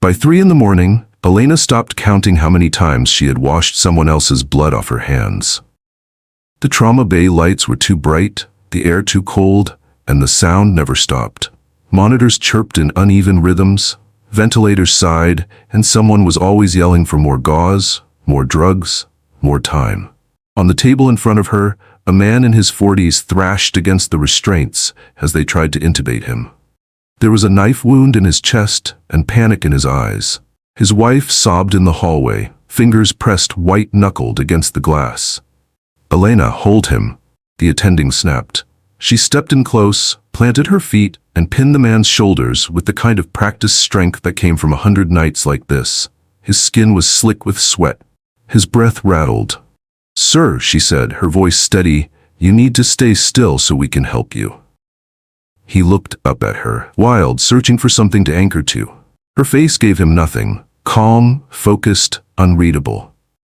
By 3 in the morning, Elena stopped counting how many times she had washed someone else's blood off her hands. The trauma bay lights were too bright, the air too cold, and the sound never stopped. Monitors chirped in uneven rhythms, ventilators sighed, and someone was always yelling for more gauze, more drugs, more time. On the table in front of her, a man in his 40s thrashed against the restraints as they tried to intubate him. There was a knife wound in his chest and panic in his eyes. His wife sobbed in the hallway, fingers pressed white-knuckled against the glass. "Elena, hold him," the attending snapped. She stepped in close, planted her feet, and pinned the man's shoulders with the kind of practiced strength that came from 100 nights like this. His skin was slick with sweat. His breath rattled. "Sir," she said, her voice steady, "you need to stay still so we can help you." He looked up at her, wild, searching for something to anchor to. Her face gave him nothing, calm, focused, unreadable.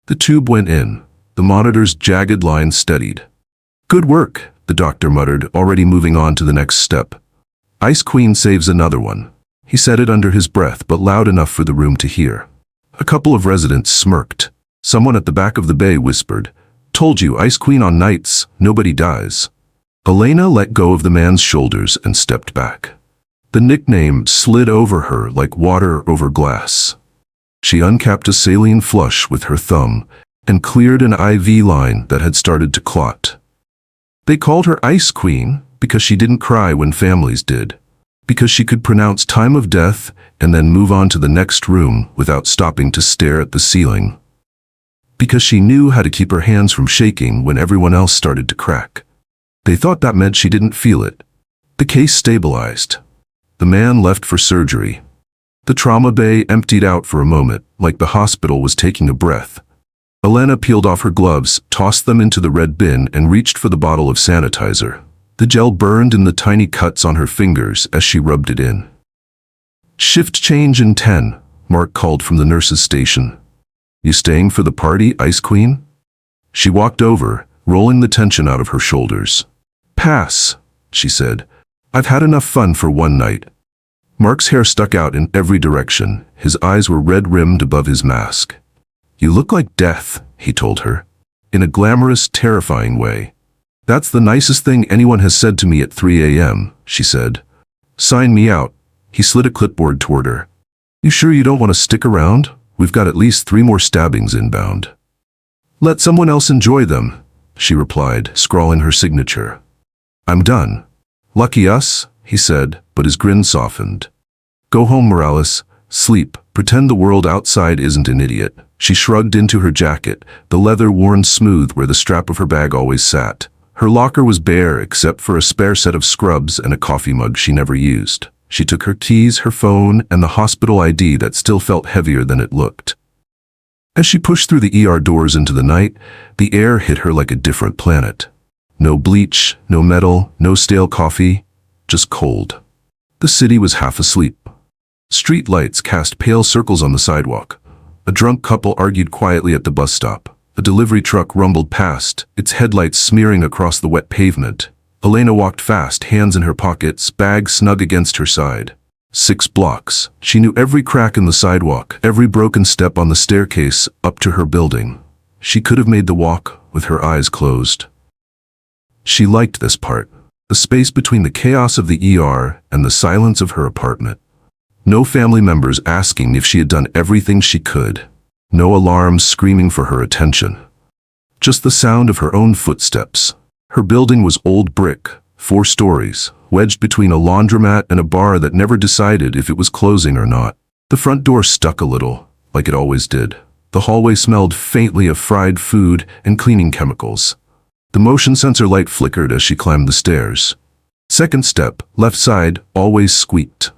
The tube went in. The monitor's jagged lines steadied. "Good work," the doctor muttered, already moving on to the next step. "Ice Queen saves another one." He said it under his breath, but loud enough for the room to hear. A couple of residents smirked. Someone at the back of the bay whispered, "Told you, Ice Queen on nights, nobody dies." Elena let go of the man's shoulders and stepped back. The nickname slid over her like water over glass. She uncapped a saline flush with her thumb and cleared an IV line that had started to clot. They called her Ice Queen because she didn't cry when families did, because she could pronounce time of death and then move on to the next room without stopping to stare at the ceiling, because she knew how to keep her hands from shaking when everyone else started to crack. They thought that meant she didn't feel it. The case stabilized. The man left for surgery. The trauma bay emptied out for a moment, like the hospital was taking a breath. Elena peeled off her gloves, tossed them into the red bin, and reached for the bottle of sanitizer. The gel burned in the tiny cuts on her fingers as she rubbed it in. "Shift change in 10, Mark called from the nurse's station. "You staying for the party, Ice Queen?" She walked over, rolling the tension out of her shoulders. "Pass," she said. "I've had enough fun for one night." Mark's hair stuck out in every direction. His eyes were red-rimmed above his mask. "You look like death," he told her, in a glamorous, terrifying way. "That's the nicest thing anyone has said to me at 3 a.m., she said. "Sign me out." He slid a clipboard toward her. "You sure you don't want to stick around? We've got at least 3 more stabbings inbound." "Let someone else enjoy them," she replied, scrawling her signature. "I'm done." "Lucky us," he said, but his grin softened. "Go home, Morales. Sleep. Pretend the world outside isn't an idiot." She shrugged into her jacket, the leather worn smooth where the strap of her bag always sat. Her locker was bare except for a spare set of scrubs and a coffee mug she never used. She took her keys, her phone, and the hospital ID that still felt heavier than it looked. As she pushed through the ER doors into the night, the air hit her like a different planet. No bleach, no metal, no stale coffee, just cold. The city was half asleep. Street lights cast pale circles on the sidewalk. A drunk couple argued quietly at the bus stop. A delivery truck rumbled past, its headlights smearing across the wet pavement. Elena walked fast, hands in her pockets, bag snug against her side. 6 blocks. She knew every crack in the sidewalk, every broken step on the staircase up to her building. She could have made the walk with her eyes closed. She liked this part, the space between the chaos of the ER and the silence of her apartment. No family members asking if she had done everything she could. No alarms screaming for her attention. Just the sound of her own footsteps. Her building was old brick, 4 stories, wedged between a laundromat and a bar that never decided if it was closing or not. The front door stuck a little, like it always did. The hallway smelled faintly of fried food and cleaning chemicals. The motion sensor light flickered as she climbed the stairs. Second step, left side, always squeaked.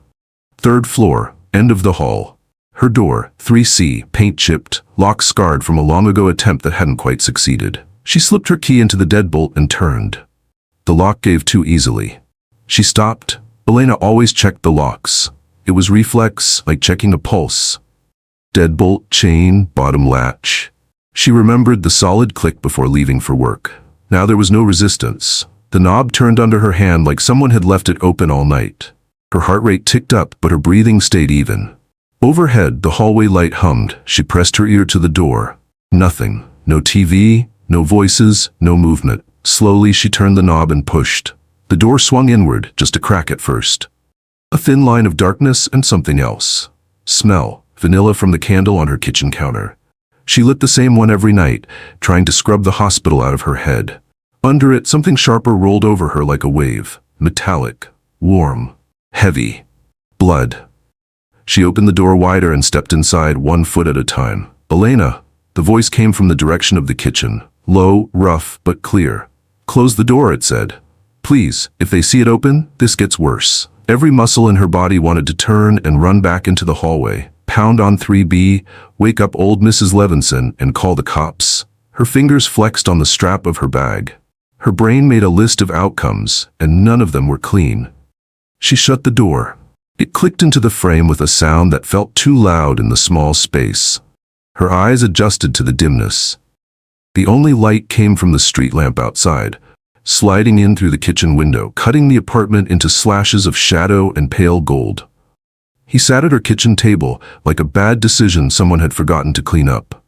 3rd floor, end of the hall. Her door, 3C, paint chipped, lock scarred from a long ago attempt that hadn't quite succeeded. She slipped her key into the deadbolt and turned. The lock gave too easily. She stopped. Elena always checked the locks. It was reflex, like checking a pulse. Deadbolt, chain, bottom latch. She remembered the solid click before leaving for work. Now there was no resistance. The knob turned under her hand like someone had left it open all night. Her heart rate ticked up, but her breathing stayed even. Overhead, the hallway light hummed. She pressed her ear to the door. Nothing. No TV, no voices, no movement. Slowly, she turned the knob and pushed. The door swung inward, just a crack at first. A thin line of darkness and something else. Smell. Vanilla from the candle on her kitchen counter. She lit the same one every night, trying to scrub the hospital out of her head. Under it, something sharper rolled over her like a wave. Metallic. Warm. Heavy. Blood. She opened the door wider and stepped inside, 1 foot at a time. "Elena." The voice came from the direction of the kitchen. Low, rough, but clear. "Close the door," it said. "Please, if they see it open, this gets worse." Every muscle in her body wanted to turn and run back into the hallway. Pound on 3B, wake up old Mrs. Levinson, and call the cops. Her fingers flexed on the strap of her bag. Her brain made a list of outcomes, and none of them were clean. She shut the door. It clicked into the frame with a sound that felt too loud in the small space. Her eyes adjusted to the dimness. The only light came from the street lamp outside, sliding in through the kitchen window, cutting the apartment into slashes of shadow and pale gold. He sat at her kitchen table, like a bad decision someone had forgotten to clean up.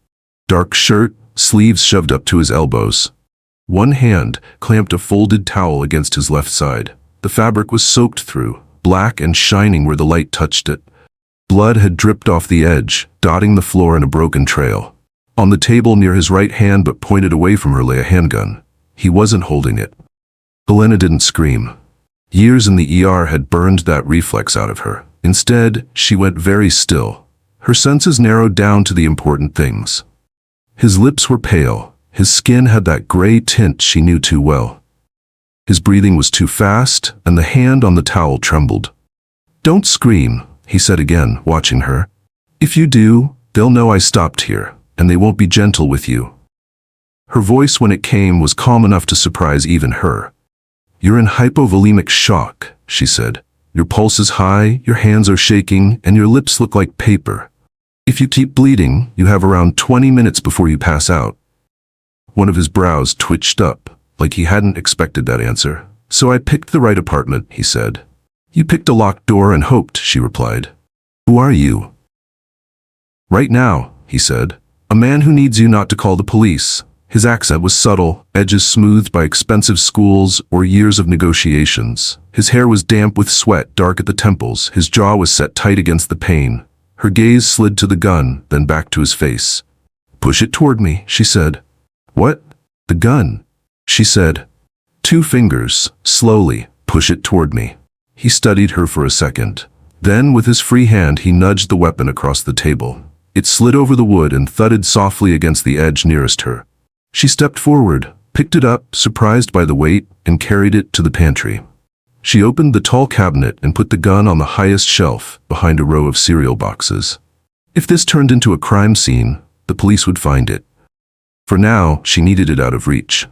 Dark shirt, sleeves shoved up to his elbows. One hand clamped a folded towel against his left side. The fabric was soaked through, black and shining where the light touched it. Blood had dripped off the edge, dotting the floor in a broken trail. On the table near his right hand but pointed away from her lay a handgun. He wasn't holding it. Elena didn't scream. Years in the ER had burned that reflex out of her. Instead, she went very still. Her senses narrowed down to the important things. His lips were pale. His skin had that gray tint she knew too well. His breathing was too fast, and the hand on the towel trembled. "Don't scream," he said again, watching her. "If you do, they'll know I stopped here, and they won't be gentle with you." Her voice, when it came, was calm enough to surprise even her. "You're in hypovolemic shock," she said. "Your pulse is high, your hands are shaking, and your lips look like paper. If you keep bleeding, you have around 20 minutes before you pass out." One of his brows twitched up, like he hadn't expected that answer. "So I picked the right apartment," he said. "You picked a locked door and hoped," she replied. "Who are you?" "Right now," he said, "a man who needs you not to call the police." His accent was subtle, edges smoothed by expensive schools or years of negotiations. His hair was damp with sweat, dark at the temples. His jaw was set tight against the pain. Her gaze slid to the gun, then back to his face. "Push it toward me," she said. "What?" "The gun," she said. "2 fingers, slowly, push it toward me." He studied her for a second. Then, with his free hand, he nudged the weapon across the table. It slid over the wood and thudded softly against the edge nearest her. She stepped forward, picked it up, surprised by the weight, and carried it to the pantry. She opened the tall cabinet and put the gun on the highest shelf, behind a row of cereal boxes. If this turned into a crime scene, the police would find it. For now, she needed it out of reach.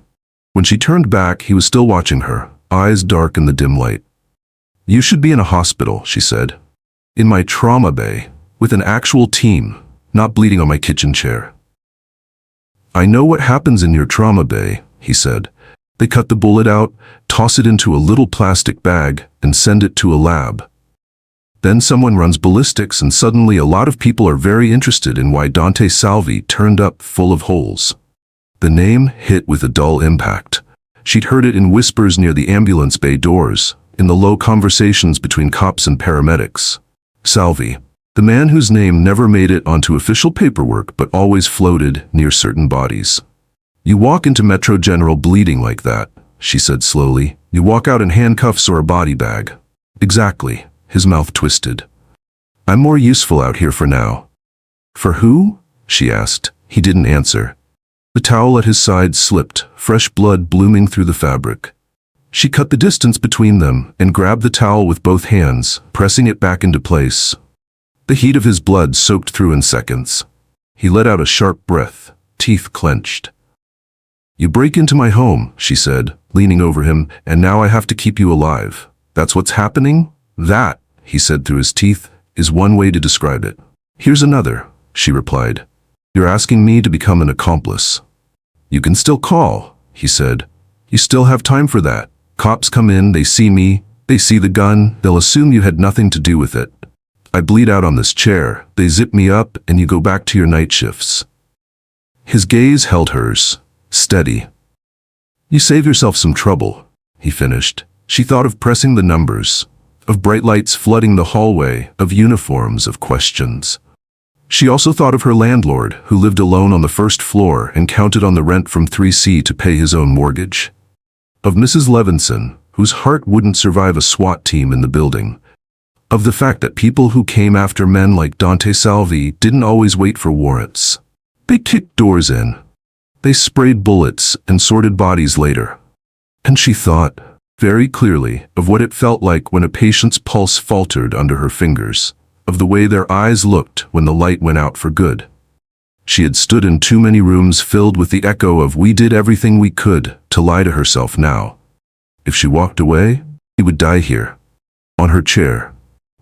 When she turned back, he was still watching her, eyes dark in the dim light. "You should be in a hospital," she said. "In my trauma bay, with an actual team, not bleeding on my kitchen chair." "I know what happens in your trauma bay," he said. "They cut the bullet out, toss it into a little plastic bag, and send it to a lab. Then someone runs ballistics, and suddenly a lot of people are very interested in why Dante Salvi turned up full of holes." The name hit with a dull impact. She'd heard it in whispers near the ambulance bay doors, in the low conversations between cops and paramedics. Salvi, the man whose name never made it onto official paperwork but always floated near certain bodies. "You walk into Metro General bleeding like that," she said slowly. "You walk out in handcuffs or a body bag." "Exactly." His mouth twisted. "I'm more useful out here for now." "For who?" she asked. He didn't answer. The towel at his side slipped, fresh blood blooming through the fabric. She cut the distance between them and grabbed the towel with both hands, pressing it back into place. The heat of his blood soaked through in seconds. He let out a sharp breath, teeth clenched. "You break into my home," she said, leaning over him, "and now I have to keep you alive. That's what's happening?" "That," he said through his teeth, "is one way to describe it." "Here's another," she replied. "You're asking me to become an accomplice." "You can still call," he said. "You still have time for that. Cops come in, they see me, they see the gun, they'll assume you had nothing to do with it. I bleed out on this chair, they zip me up, and you go back to your night shifts." His gaze held hers, steady. "You save yourself some trouble," he finished. She thought of pressing the numbers, of bright lights flooding the hallway, of uniforms, of questions. She also thought of her landlord, who lived alone on the first floor and counted on the rent from 3C to pay his own mortgage. Of Mrs. Levinson, whose heart wouldn't survive a SWAT team in the building. Of the fact that people who came after men like Dante Salvi didn't always wait for warrants. They kicked doors in. They sprayed bullets and sorted bodies later. And she thought, very clearly, of what it felt like when a patient's pulse faltered under her fingers, of the way their eyes looked when the light went out for good. She had stood in too many rooms filled with the echo of "we did everything we could" to lie to herself now. If she walked away, he would die here, on her chair,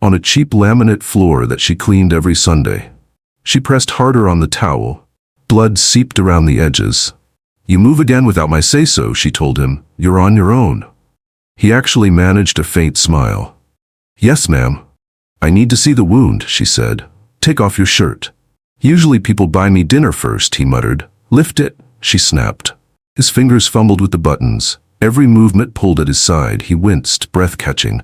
on a cheap laminate floor that she cleaned every Sunday. She pressed harder on the towel. Blood seeped around the edges. "You move again without my say-so," she told him. "You're on your own." He actually managed a faint smile. "Yes, ma'am. I need to see the wound," she said. "Take off your shirt." "Usually people buy me dinner first," he muttered. "Lift it," she snapped. His fingers fumbled with the buttons. Every movement pulled at his side. He winced, breath-catching.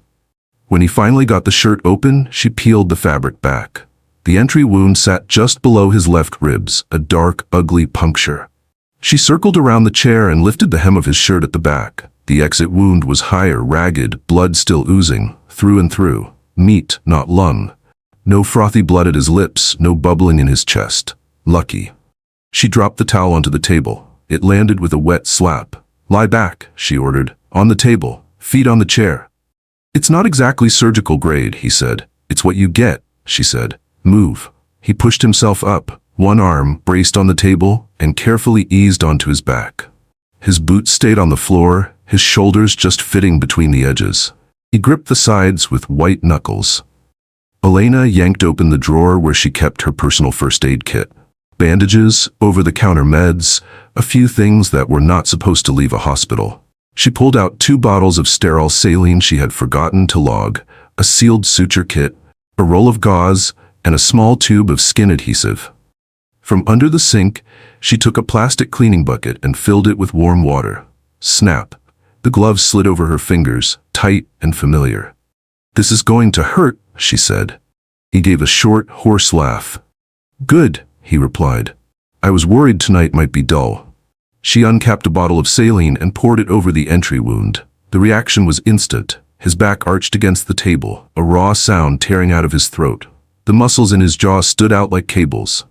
When he finally got the shirt open, she peeled the fabric back. The entry wound sat just below his left ribs, a dark, ugly puncture. She circled around the chair and lifted the hem of his shirt at the back. The exit wound was higher, ragged, blood still oozing, through and through. Meat, not lung. No frothy blood at his lips, no bubbling in his chest. Lucky. She dropped the towel onto the table. It landed with a wet slap. "Lie back," she ordered. "On the table. Feet on the chair." "It's not exactly surgical grade," he said. "It's what you get," she said. "Move." He pushed himself up, one arm braced on the table, and carefully eased onto his back. His boots stayed on the floor, his shoulders just fitting between the edges. He gripped the sides with white knuckles. Elena yanked open the drawer where she kept her personal first aid kit. Bandages, over-the-counter meds, a few things that were not supposed to leave a hospital. She pulled out 2 bottles of sterile saline she had forgotten to log, a sealed suture kit, a roll of gauze, and a small tube of skin adhesive. From under the sink, she took a plastic cleaning bucket and filled it with warm water. Snap. The gloves slid over her fingers, tight and familiar. "This is going to hurt," she said. He gave a short, hoarse laugh. "Good," he replied. "I was worried tonight might be dull." She uncapped a bottle of saline and poured it over the entry wound. The reaction was instant. His back arched against the table, a raw sound tearing out of his throat. The muscles in his jaw stood out like cables.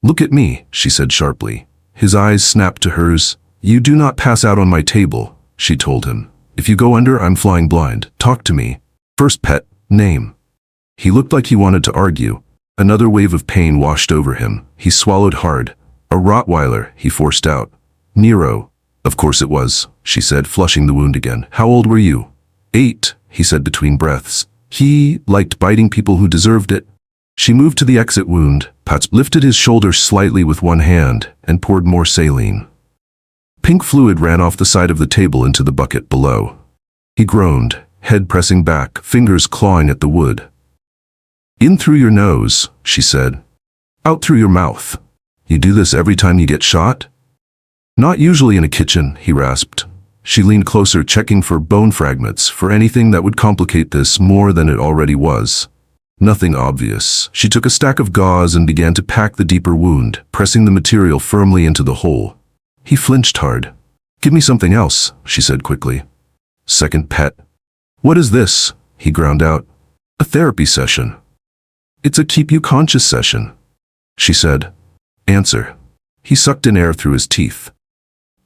"Look at me," she said sharply. His eyes snapped to hers. "You do not pass out on my table," she told him. "If you go under, I'm flying blind. Talk to me. First pet, name." He looked like he wanted to argue. Another wave of pain washed over him. He swallowed hard. "A Rottweiler," he forced out. "Nero." "Of course it was," she said, flushing the wound again. "How old were you?" 8, he said between breaths. He liked biting people who deserved it. She moved to the exit wound. Pats lifted his shoulders slightly with one hand and poured more saline. Pink fluid ran off the side of the table into the bucket below. He groaned, head pressing back, fingers clawing at the wood. "In through your nose," she said. "Out through your mouth. You do this every time you get shot?" "Not usually in a kitchen," he rasped. She leaned closer, checking for bone fragments, for anything that would complicate this more than it already was. Nothing obvious. She took a stack of gauze and began to pack the deeper wound, pressing the material firmly into the hole. He flinched hard. "Give me something else," she said quickly. "Second pet." "What is this?" he ground out. "A therapy session." "It's a keep you conscious session," she said. "Answer." He sucked in air through his teeth.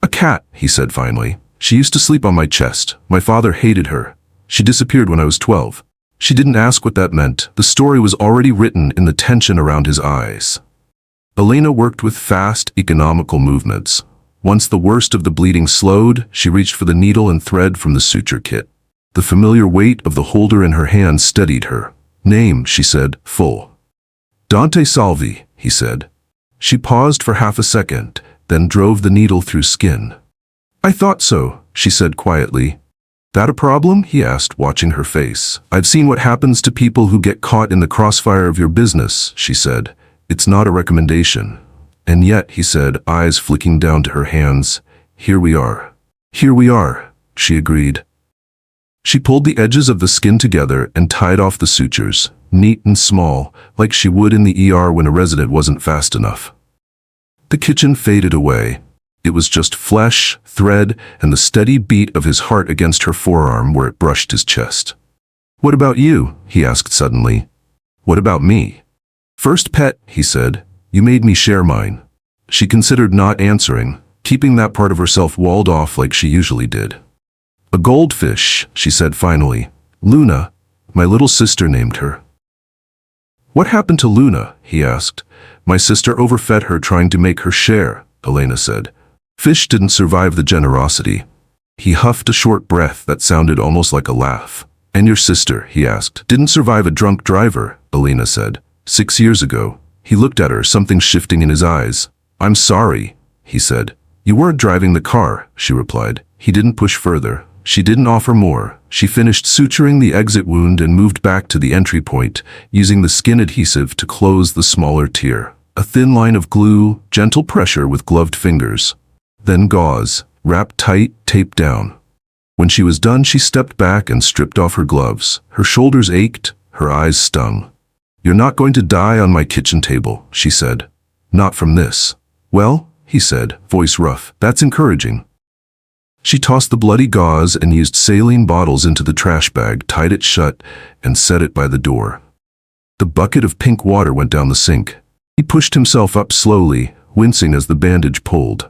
"A cat," he said finally. "She used to sleep on my chest. My father hated her. She disappeared when I was 12. She didn't ask what that meant. The story was already written in the tension around his eyes." Elena worked with fast, economical movements. Once the worst of the bleeding slowed, she reached for the needle and thread from the suture kit. The familiar weight of the holder in her hand steadied her. "Name," she said, full. "Dante Salvi," he said. She paused for half a second, then drove the needle through skin. "I thought so," she said quietly. That a problem? He asked, watching her face. I've seen what happens to people who get caught in the crossfire of your business, she said. It's not a recommendation. And yet, he said, eyes flicking down to her hands, here we are. Here we are, she agreed. She pulled the edges of the skin together and tied off the sutures, neat and small, like she would in the ER when a resident wasn't fast enough. The kitchen faded away. It was just flesh, thread, and the steady beat of his heart against her forearm where it brushed his chest. What about you? He asked suddenly. What about me? First pet, he said. You made me share mine. She considered not answering, keeping that part of herself walled off like she usually did. A goldfish, she said finally. Luna, my little sister named her. What happened to Luna? He asked. My sister overfed her trying to make her share, Elena said. Fish didn't survive the generosity. He huffed a short breath that sounded almost like a laugh. And your sister, he asked, didn't survive a drunk driver, Elena said. 6 years ago. He looked at her, something shifting in his eyes. I'm sorry, he said. You weren't driving the car, she replied. He didn't push further. She didn't offer more. She finished suturing the exit wound and moved back to the entry point, using the skin adhesive to close the smaller tear. A thin line of glue, gentle pressure with gloved fingers. Then gauze, wrapped tight, taped down. When she was done, she stepped back and stripped off her gloves. Her shoulders ached, her eyes stung. You're not going to die on my kitchen table, she said. Not from this. Well, he said, voice rough, that's encouraging. She tossed the bloody gauze and used saline bottles into the trash bag, tied it shut, and set it by the door. The bucket of pink water went down the sink. He pushed himself up slowly, wincing as the bandage pulled.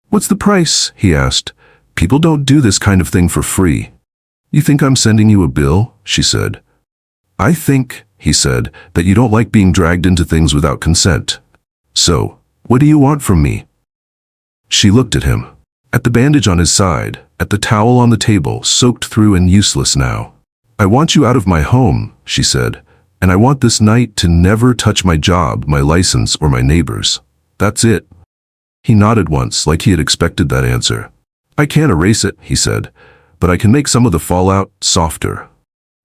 What's the price? He asked. People don't do this kind of thing for free. You think I'm sending you a bill? She said. I think, he said, that you don't like being dragged into things without consent. So, what do you want from me? She looked at him. At the bandage on his side, at the towel on the table, soaked through and useless now. I want you out of my home, she said, and I want this night to never touch my job, my license, or my neighbors. That's it. He nodded once, like he had expected that answer. I can't erase it, he said, but I can make some of the fallout softer.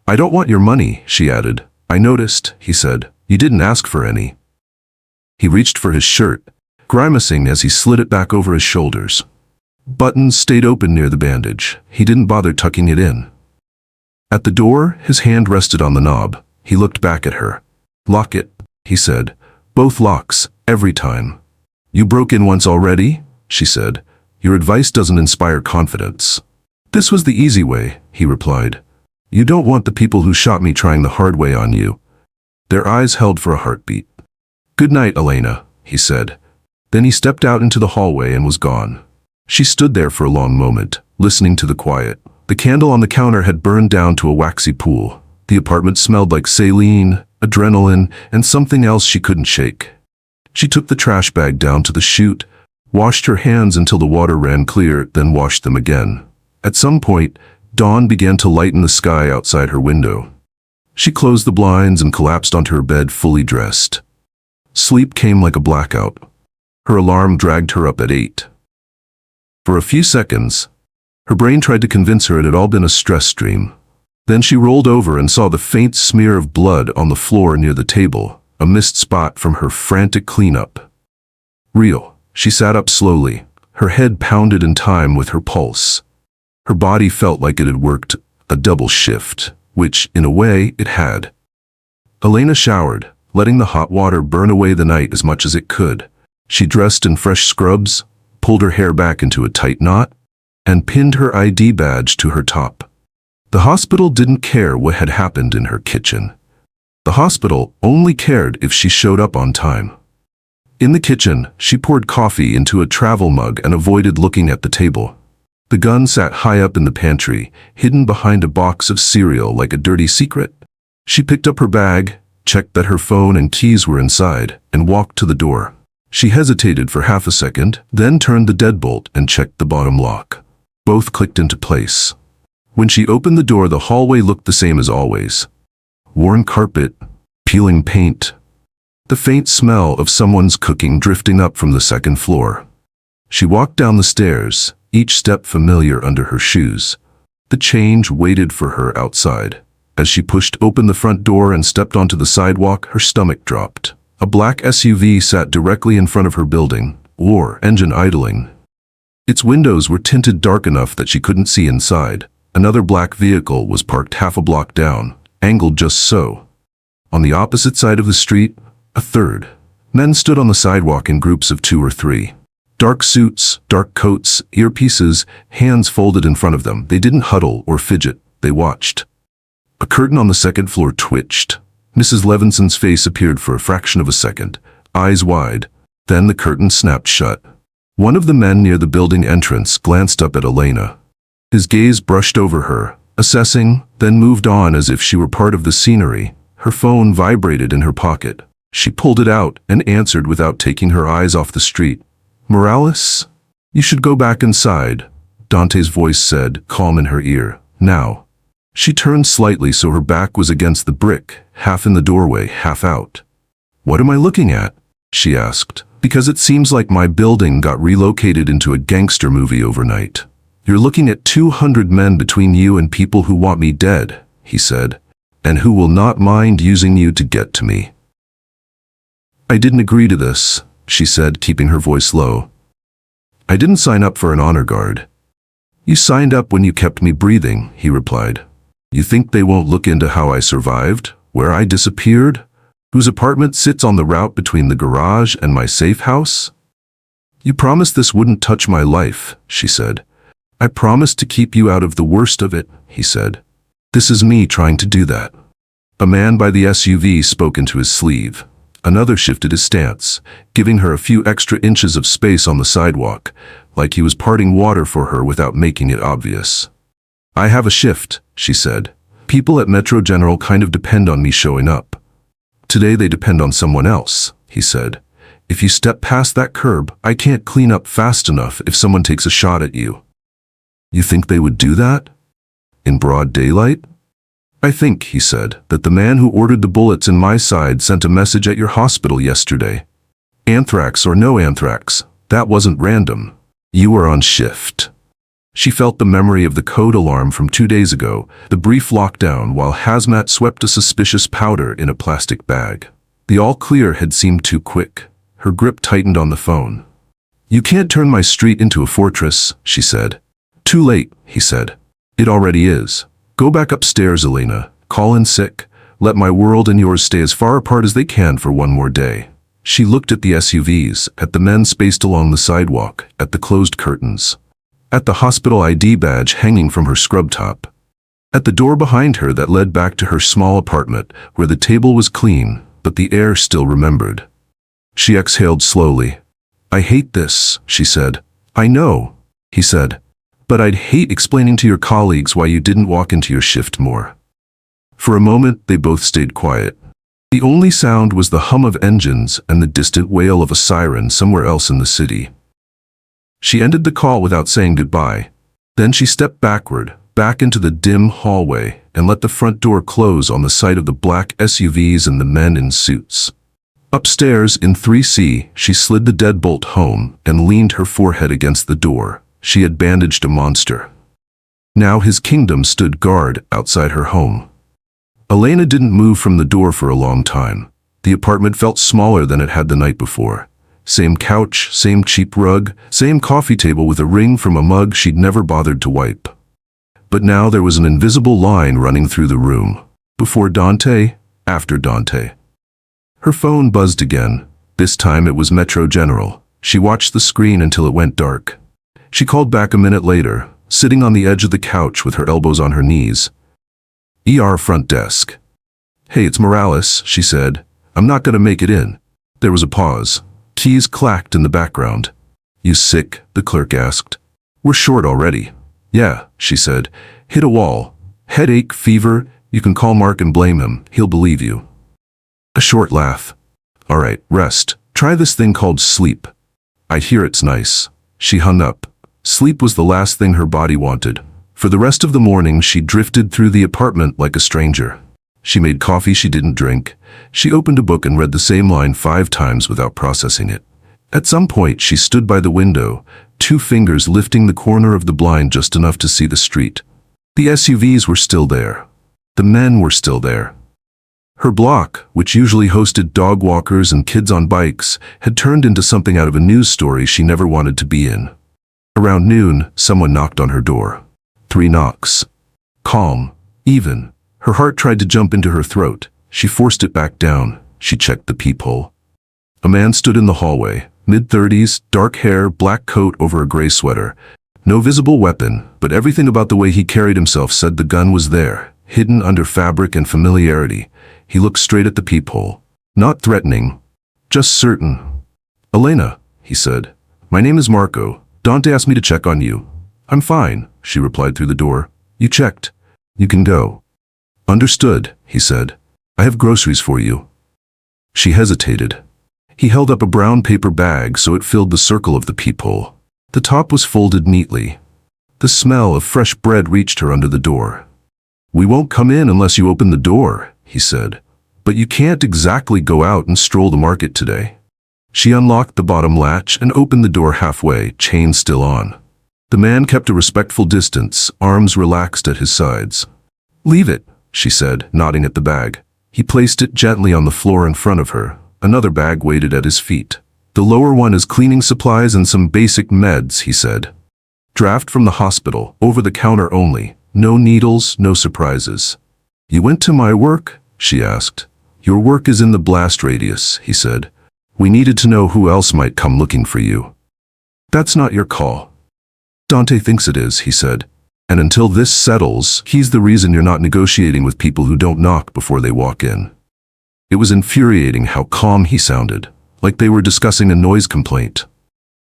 I don't want your money, she added. I noticed, he said, you didn't ask for any. He reached for his shirt, grimacing as he slid it back over his shoulders. Buttons stayed open near the bandage. He didn't bother tucking it in. At the door, his hand rested on the knob. He looked back at her. Lock it, he said. Both locks, every time. You broke in once already, she said. Your advice doesn't inspire confidence. This was the easy way, he replied. You don't want the people who shot me trying the hard way on you. Their eyes held for a heartbeat. Good night, Elena, he said. Then he stepped out into the hallway and was gone. She stood there for a long moment, listening to the quiet. The candle on the counter had burned down to a waxy pool. The apartment smelled like saline, adrenaline, and something else she couldn't shake. She took the trash bag down to the chute, washed her hands until the water ran clear, then washed them again. At some point, dawn began to lighten the sky outside her window. She closed the blinds and collapsed onto her bed fully dressed. Sleep came like a blackout. Her alarm dragged her up at 8. For a few seconds, her brain tried to convince her it had all been a stress dream. Then she rolled over and saw the faint smear of blood on the floor near the table, a missed spot from her frantic cleanup. Real. She sat up slowly. Her head pounded in time with her pulse. Her body felt like it had worked a double shift, which, in a way, it had. Elena showered, letting the hot water burn away the night as much as it could. She dressed in fresh scrubs, pulled her hair back into a tight knot, and pinned her ID badge to her top. The hospital didn't care what had happened in her kitchen. The hospital only cared if she showed up on time. In the kitchen, she poured coffee into a travel mug and avoided looking at the table. The gun sat high up in the pantry, hidden behind a box of cereal like a dirty secret. She picked up her bag, checked that her phone and keys were inside, and walked to the door. She hesitated for half a second, then turned the deadbolt and checked the bottom lock. Both clicked into place. When she opened the door, the hallway looked the same as always. Worn carpet, peeling paint, the faint smell of someone's cooking drifting up from the second floor. She walked down the stairs, each step familiar under her shoes. The change waited for her outside. As she pushed open the front door and stepped onto the sidewalk, her stomach dropped. A black SUV sat directly in front of her building, or engine idling. Its windows were tinted dark enough that she couldn't see inside. Another black vehicle was parked half a block down, angled just so. On the opposite side of the street, a third. Men stood on the sidewalk in groups of 2 or 3. Dark suits, dark coats, earpieces, hands folded in front of them. They didn't huddle or fidget, they watched. A curtain on the second floor twitched. Mrs. Levinson's face appeared for a fraction of a second, eyes wide. Then the curtain snapped shut. One of the men near the building entrance glanced up at Elena. His gaze brushed over her, assessing, then moved on as if she were part of the scenery. Her phone vibrated in her pocket. She pulled it out and answered without taking her eyes off the street. "Morales? You should go back inside," Dante's voice said, calm in her ear. "Now." She turned slightly so her back was against the brick, half in the doorway, half out. "What am I looking at?" she asked. "Because it seems like my building got relocated into a gangster movie overnight. You're looking at 200 men between you and people who want me dead," he said, "and who will not mind using you to get to me." "I didn't agree to this," she said, keeping her voice low. "I didn't sign up for an honor guard." "You signed up when you kept me breathing," he replied. "You think they won't look into how I survived, where I disappeared, whose apartment sits on the route between the garage and my safe house?" "You promised this wouldn't touch my life," she said. "I promised to keep you out of the worst of it," he said. "This is me trying to do that." A man by the SUV spoke into his sleeve. Another shifted his stance, giving her a few extra inches of space on the sidewalk, like he was parting water for her without making it obvious. "I have a shift," she said. "People at Metro General kind of depend on me showing up. Today they depend on someone else," he said. "If you step past that curb, I can't clean up fast enough if someone takes a shot at you." "You think they would do that? In broad daylight?" "I think," he said, "that the man who ordered the bullets in my side sent a message at your hospital yesterday. Anthrax or no anthrax, that wasn't random. You were on shift." She felt the memory of the code alarm from 2 days ago, the brief lockdown while Hazmat swept a suspicious powder in a plastic bag. The all-clear had seemed too quick. Her grip tightened on the phone. "You can't turn my street into a fortress," she said. "Too late," he said. "It already is. Go back upstairs, Elena. Call in sick. Let my world and yours stay as far apart as they can for one more day." She looked at the SUVs, at the men spaced along the sidewalk, at the closed curtains, at the hospital ID badge hanging from her scrub top, at the door behind her that led back to her small apartment where the table was clean, but the air still remembered. She exhaled slowly. "I hate this," she said. "I know," he said. "But I'd hate explaining to your colleagues why you didn't walk into your shift more." For a moment, they both stayed quiet. The only sound was the hum of engines and the distant wail of a siren somewhere else in the city. She ended the call without saying goodbye. Then she stepped backward, back into the dim hallway, and let the front door close on the sight of the black SUVs and the men in suits. Upstairs in 3C, she slid the deadbolt home and leaned her forehead against the door. She had bandaged a monster. Now his kingdom stood guard outside her home. Elena didn't move from the door for a long time. The apartment felt smaller than it had the night before. Same couch, same cheap rug, same coffee table with a ring from a mug she'd never bothered to wipe. But now there was an invisible line running through the room. Before Dante, after Dante. Her phone buzzed again. This time it was Metro General. She watched the screen until it went dark. She called back a minute later, sitting on the edge of the couch with her elbows on her knees. "ER front desk." "Hey, it's Morales," she said. "I'm not gonna make it in." There was a pause. Keys clacked in the background. "You sick?" the clerk asked. "We're short already." "Yeah," she said. "Hit a wall. Headache, fever. You can call Mark and blame him. He'll believe you." A short laugh. "All right, rest. Try this thing called sleep. I hear it's nice." She hung up. Sleep was the last thing her body wanted. For the rest of the morning, she drifted through the apartment like a stranger. She made coffee she didn't drink. She opened a book and read the same line 5 times without processing it. At some point, she stood by the window, 2 fingers lifting the corner of the blind just enough to see the street. The SUVs were still there. The men were still there. Her block, which usually hosted dog walkers and kids on bikes, had turned into something out of a news story she never wanted to be in. Around noon, someone knocked on her door. 3 knocks. Calm, even. Her heart tried to jump into her throat. She forced it back down. She checked the peephole. A man stood in the hallway, mid-30s, dark hair, black coat over a gray sweater. No visible weapon, but everything about the way he carried himself said the gun was there, hidden under fabric and familiarity. He looked straight at the peephole. Not threatening, just certain. "Elena," he said. "My name is Marco. Dante asked me to check on you." "I'm fine," she replied through the door. "You checked. You can go." "Understood," he said. "I have groceries for you." She hesitated. He held up a brown paper bag so it filled the circle of the peephole. The top was folded neatly. The smell of fresh bread reached her under the door. "We won't come in unless you open the door," he said. "But you can't exactly go out and stroll the market today." She unlocked the bottom latch and opened the door halfway, chain still on. The man kept a respectful distance, arms relaxed at his sides. "Leave it," she said, nodding at the bag. He placed it gently on the floor in front of her. Another bag waited at his feet. "The lower one is cleaning supplies and some basic meds," he said. "Draft from the hospital, over the counter only. No needles, no surprises." "You went to my work?" she asked. "Your work is in the blast radius," he said. "We needed to know who else might come looking for you." "That's not your call." "Dante thinks it is," he said. "And until this settles, he's the reason you're not negotiating with people who don't knock before they walk in." It was infuriating how calm he sounded, like they were discussing a noise complaint.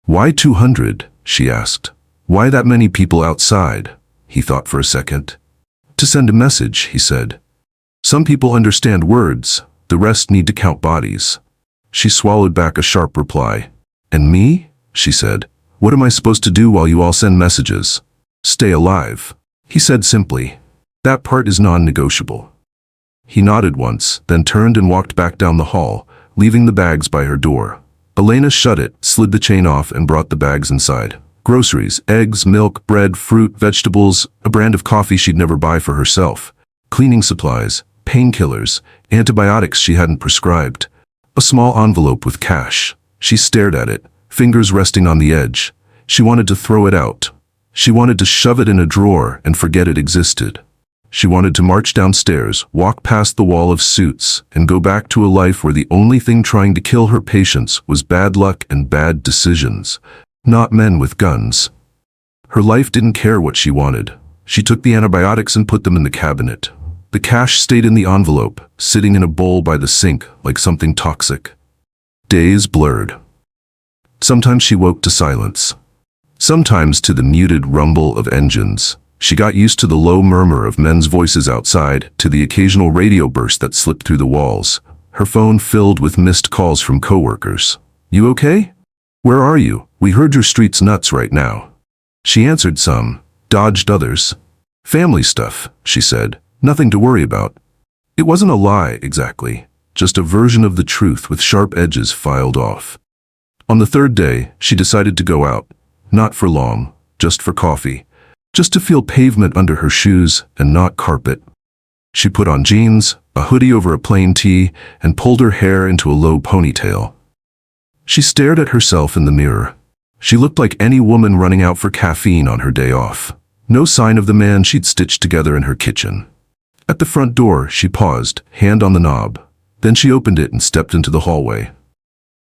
"Why 200?" she asked. "Why that many people outside?" He thought for a second. "To send a message," he said. "Some people understand words, the rest need to count bodies." She swallowed back a sharp reply. "And me?" she said. "What am I supposed to do while you all send messages?" "Stay alive," he said simply. "That part is non-negotiable." He nodded once, then turned and walked back down the hall, leaving the bags by her door. Elena shut it, slid the chain off, and brought the bags inside. Groceries, eggs, milk, bread, fruit, vegetables, a brand of coffee she'd never buy for herself, cleaning supplies, painkillers, antibiotics she hadn't prescribed. A small envelope with cash. She stared at it, fingers resting on the edge. She wanted to throw it out. She wanted to shove it in a drawer and forget it existed. She wanted to march downstairs, walk past the wall of suits, and go back to a life where the only thing trying to kill her patience was bad luck and bad decisions, not men with guns. Her life didn't care what she wanted. She took the antibiotics and put them in the cabinet. The cash stayed in the envelope, sitting in a bowl by the sink like something toxic. Days blurred. Sometimes she woke to silence. Sometimes to the muted rumble of engines. She got used to the low murmur of men's voices outside, to the occasional radio burst that slipped through the walls. Her phone filled with missed calls from coworkers. "You okay? Where are you? We heard your street's nuts right now." She answered some, dodged others. "Family stuff," she said. "Nothing to worry about." It wasn't a lie, exactly. Just a version of the truth with sharp edges filed off. On the third day, she decided to go out. Not for long, just for coffee. Just to feel pavement under her shoes and not carpet. She put on jeans, a hoodie over a plain tee, and pulled her hair into a low ponytail. She stared at herself in the mirror. She looked like any woman running out for caffeine on her day off. No sign of the man she'd stitched together in her kitchen. At the front door, she paused, hand on the knob. Then she opened it and stepped into the hallway.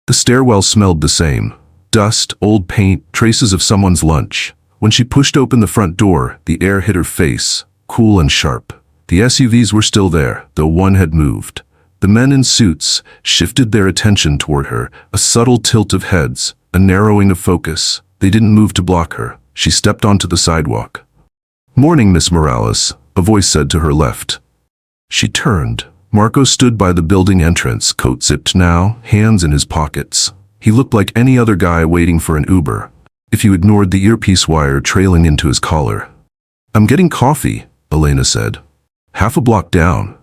The stairwell smelled the same. Dust, old paint, traces of someone's lunch. When she pushed open the front door, the air hit her face, cool and sharp. The SUVs were still there, though one had moved. The men in suits shifted their attention toward her, a subtle tilt of heads, a narrowing of focus. They didn't move to block her. She stepped onto the sidewalk. "Morning, Miss Morales," a voice said to her left. She turned. Marco stood by the building entrance, coat zipped now, hands in his pockets. He looked like any other guy waiting for an Uber, if you ignored the earpiece wire trailing into his collar. "I'm getting coffee," Elena said. "Half a block down.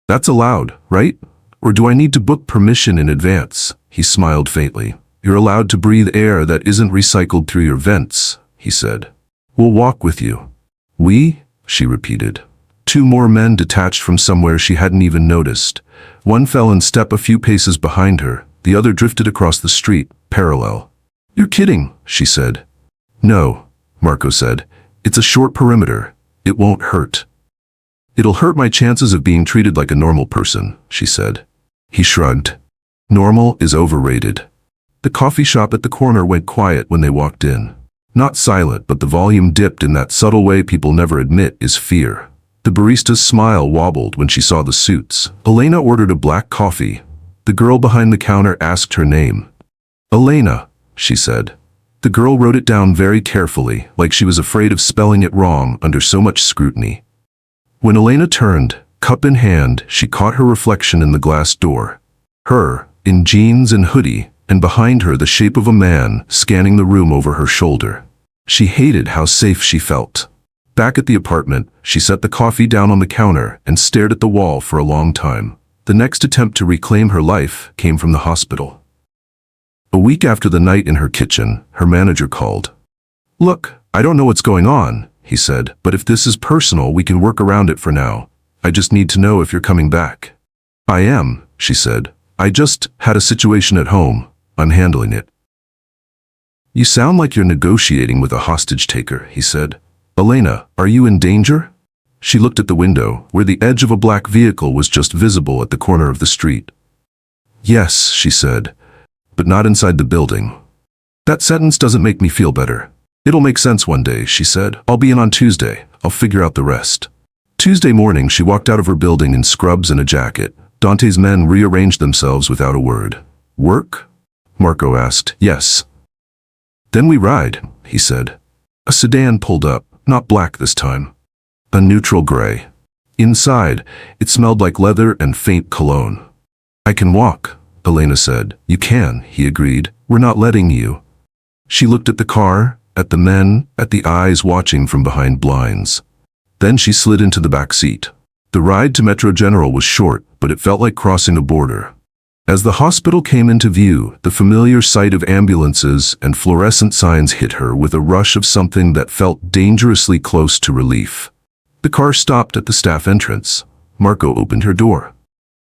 That's allowed, right? Or do I need to book permission in advance?" He smiled faintly. "You're allowed to breathe air that isn't recycled through your vents," he said. "We'll walk with you." "We?" she repeated. 2 more men detached from somewhere she hadn't even noticed. One fell in step a few paces behind her, the other drifted across the street, parallel. "You're kidding," she said. "No," Marco said. "It's a short perimeter. It won't hurt." "It'll hurt my chances of being treated like a normal person," she said. He shrugged. Normal is overrated. The coffee shop at the corner went quiet when they walked in. Not silent, but the volume dipped in that subtle way people never admit is fear. The barista's smile wobbled when she saw the suits. Elena ordered a black coffee. The girl behind the counter asked her name. "Elena," she said. The girl wrote it down very carefully, like she was afraid of spelling it wrong under so much scrutiny. When Elena turned, cup in hand, she caught her reflection in the glass door. Her, in jeans and hoodie, and behind her the shape of a man scanning the room over her shoulder. She hated how safe she felt. Back at the apartment, she set the coffee down on the counter and stared at the wall for a long time. The next attempt to reclaim her life came from the hospital. A week after the night in her kitchen, her manager called. "Look, I don't know what's going on," he said, "but if this is personal, we can work around it for now. I just need to know if you're coming back." "I am," she said. "I just had a situation at home. I'm handling it." "You sound like you're negotiating with a hostage taker," he said. "Elena, are you in danger?" She looked at the window, where the edge of a black vehicle was just visible at the corner of the street. "Yes," she said, "but not inside the building." "That sentence doesn't make me feel better." "It'll make sense one day," she said. "I'll be in on Tuesday. I'll figure out the rest." Tuesday morning, she walked out of her building in scrubs and a jacket. Dante's men rearranged themselves without a word. "Work?" Marco asked. "Yes." "Then we ride," he said. A sedan pulled up, not black this time. A neutral gray. Inside, it smelled like leather and faint cologne. "I can walk," Elena said. "You can," he agreed. "We're not letting you." She looked at the car, at the men, at the eyes watching from behind blinds. Then she slid into the back seat. The ride to Metro General was short, but it felt like crossing a border. As the hospital came into view, the familiar sight of ambulances and fluorescent signs hit her with a rush of something that felt dangerously close to relief. The car stopped at the staff entrance. Marco opened her door.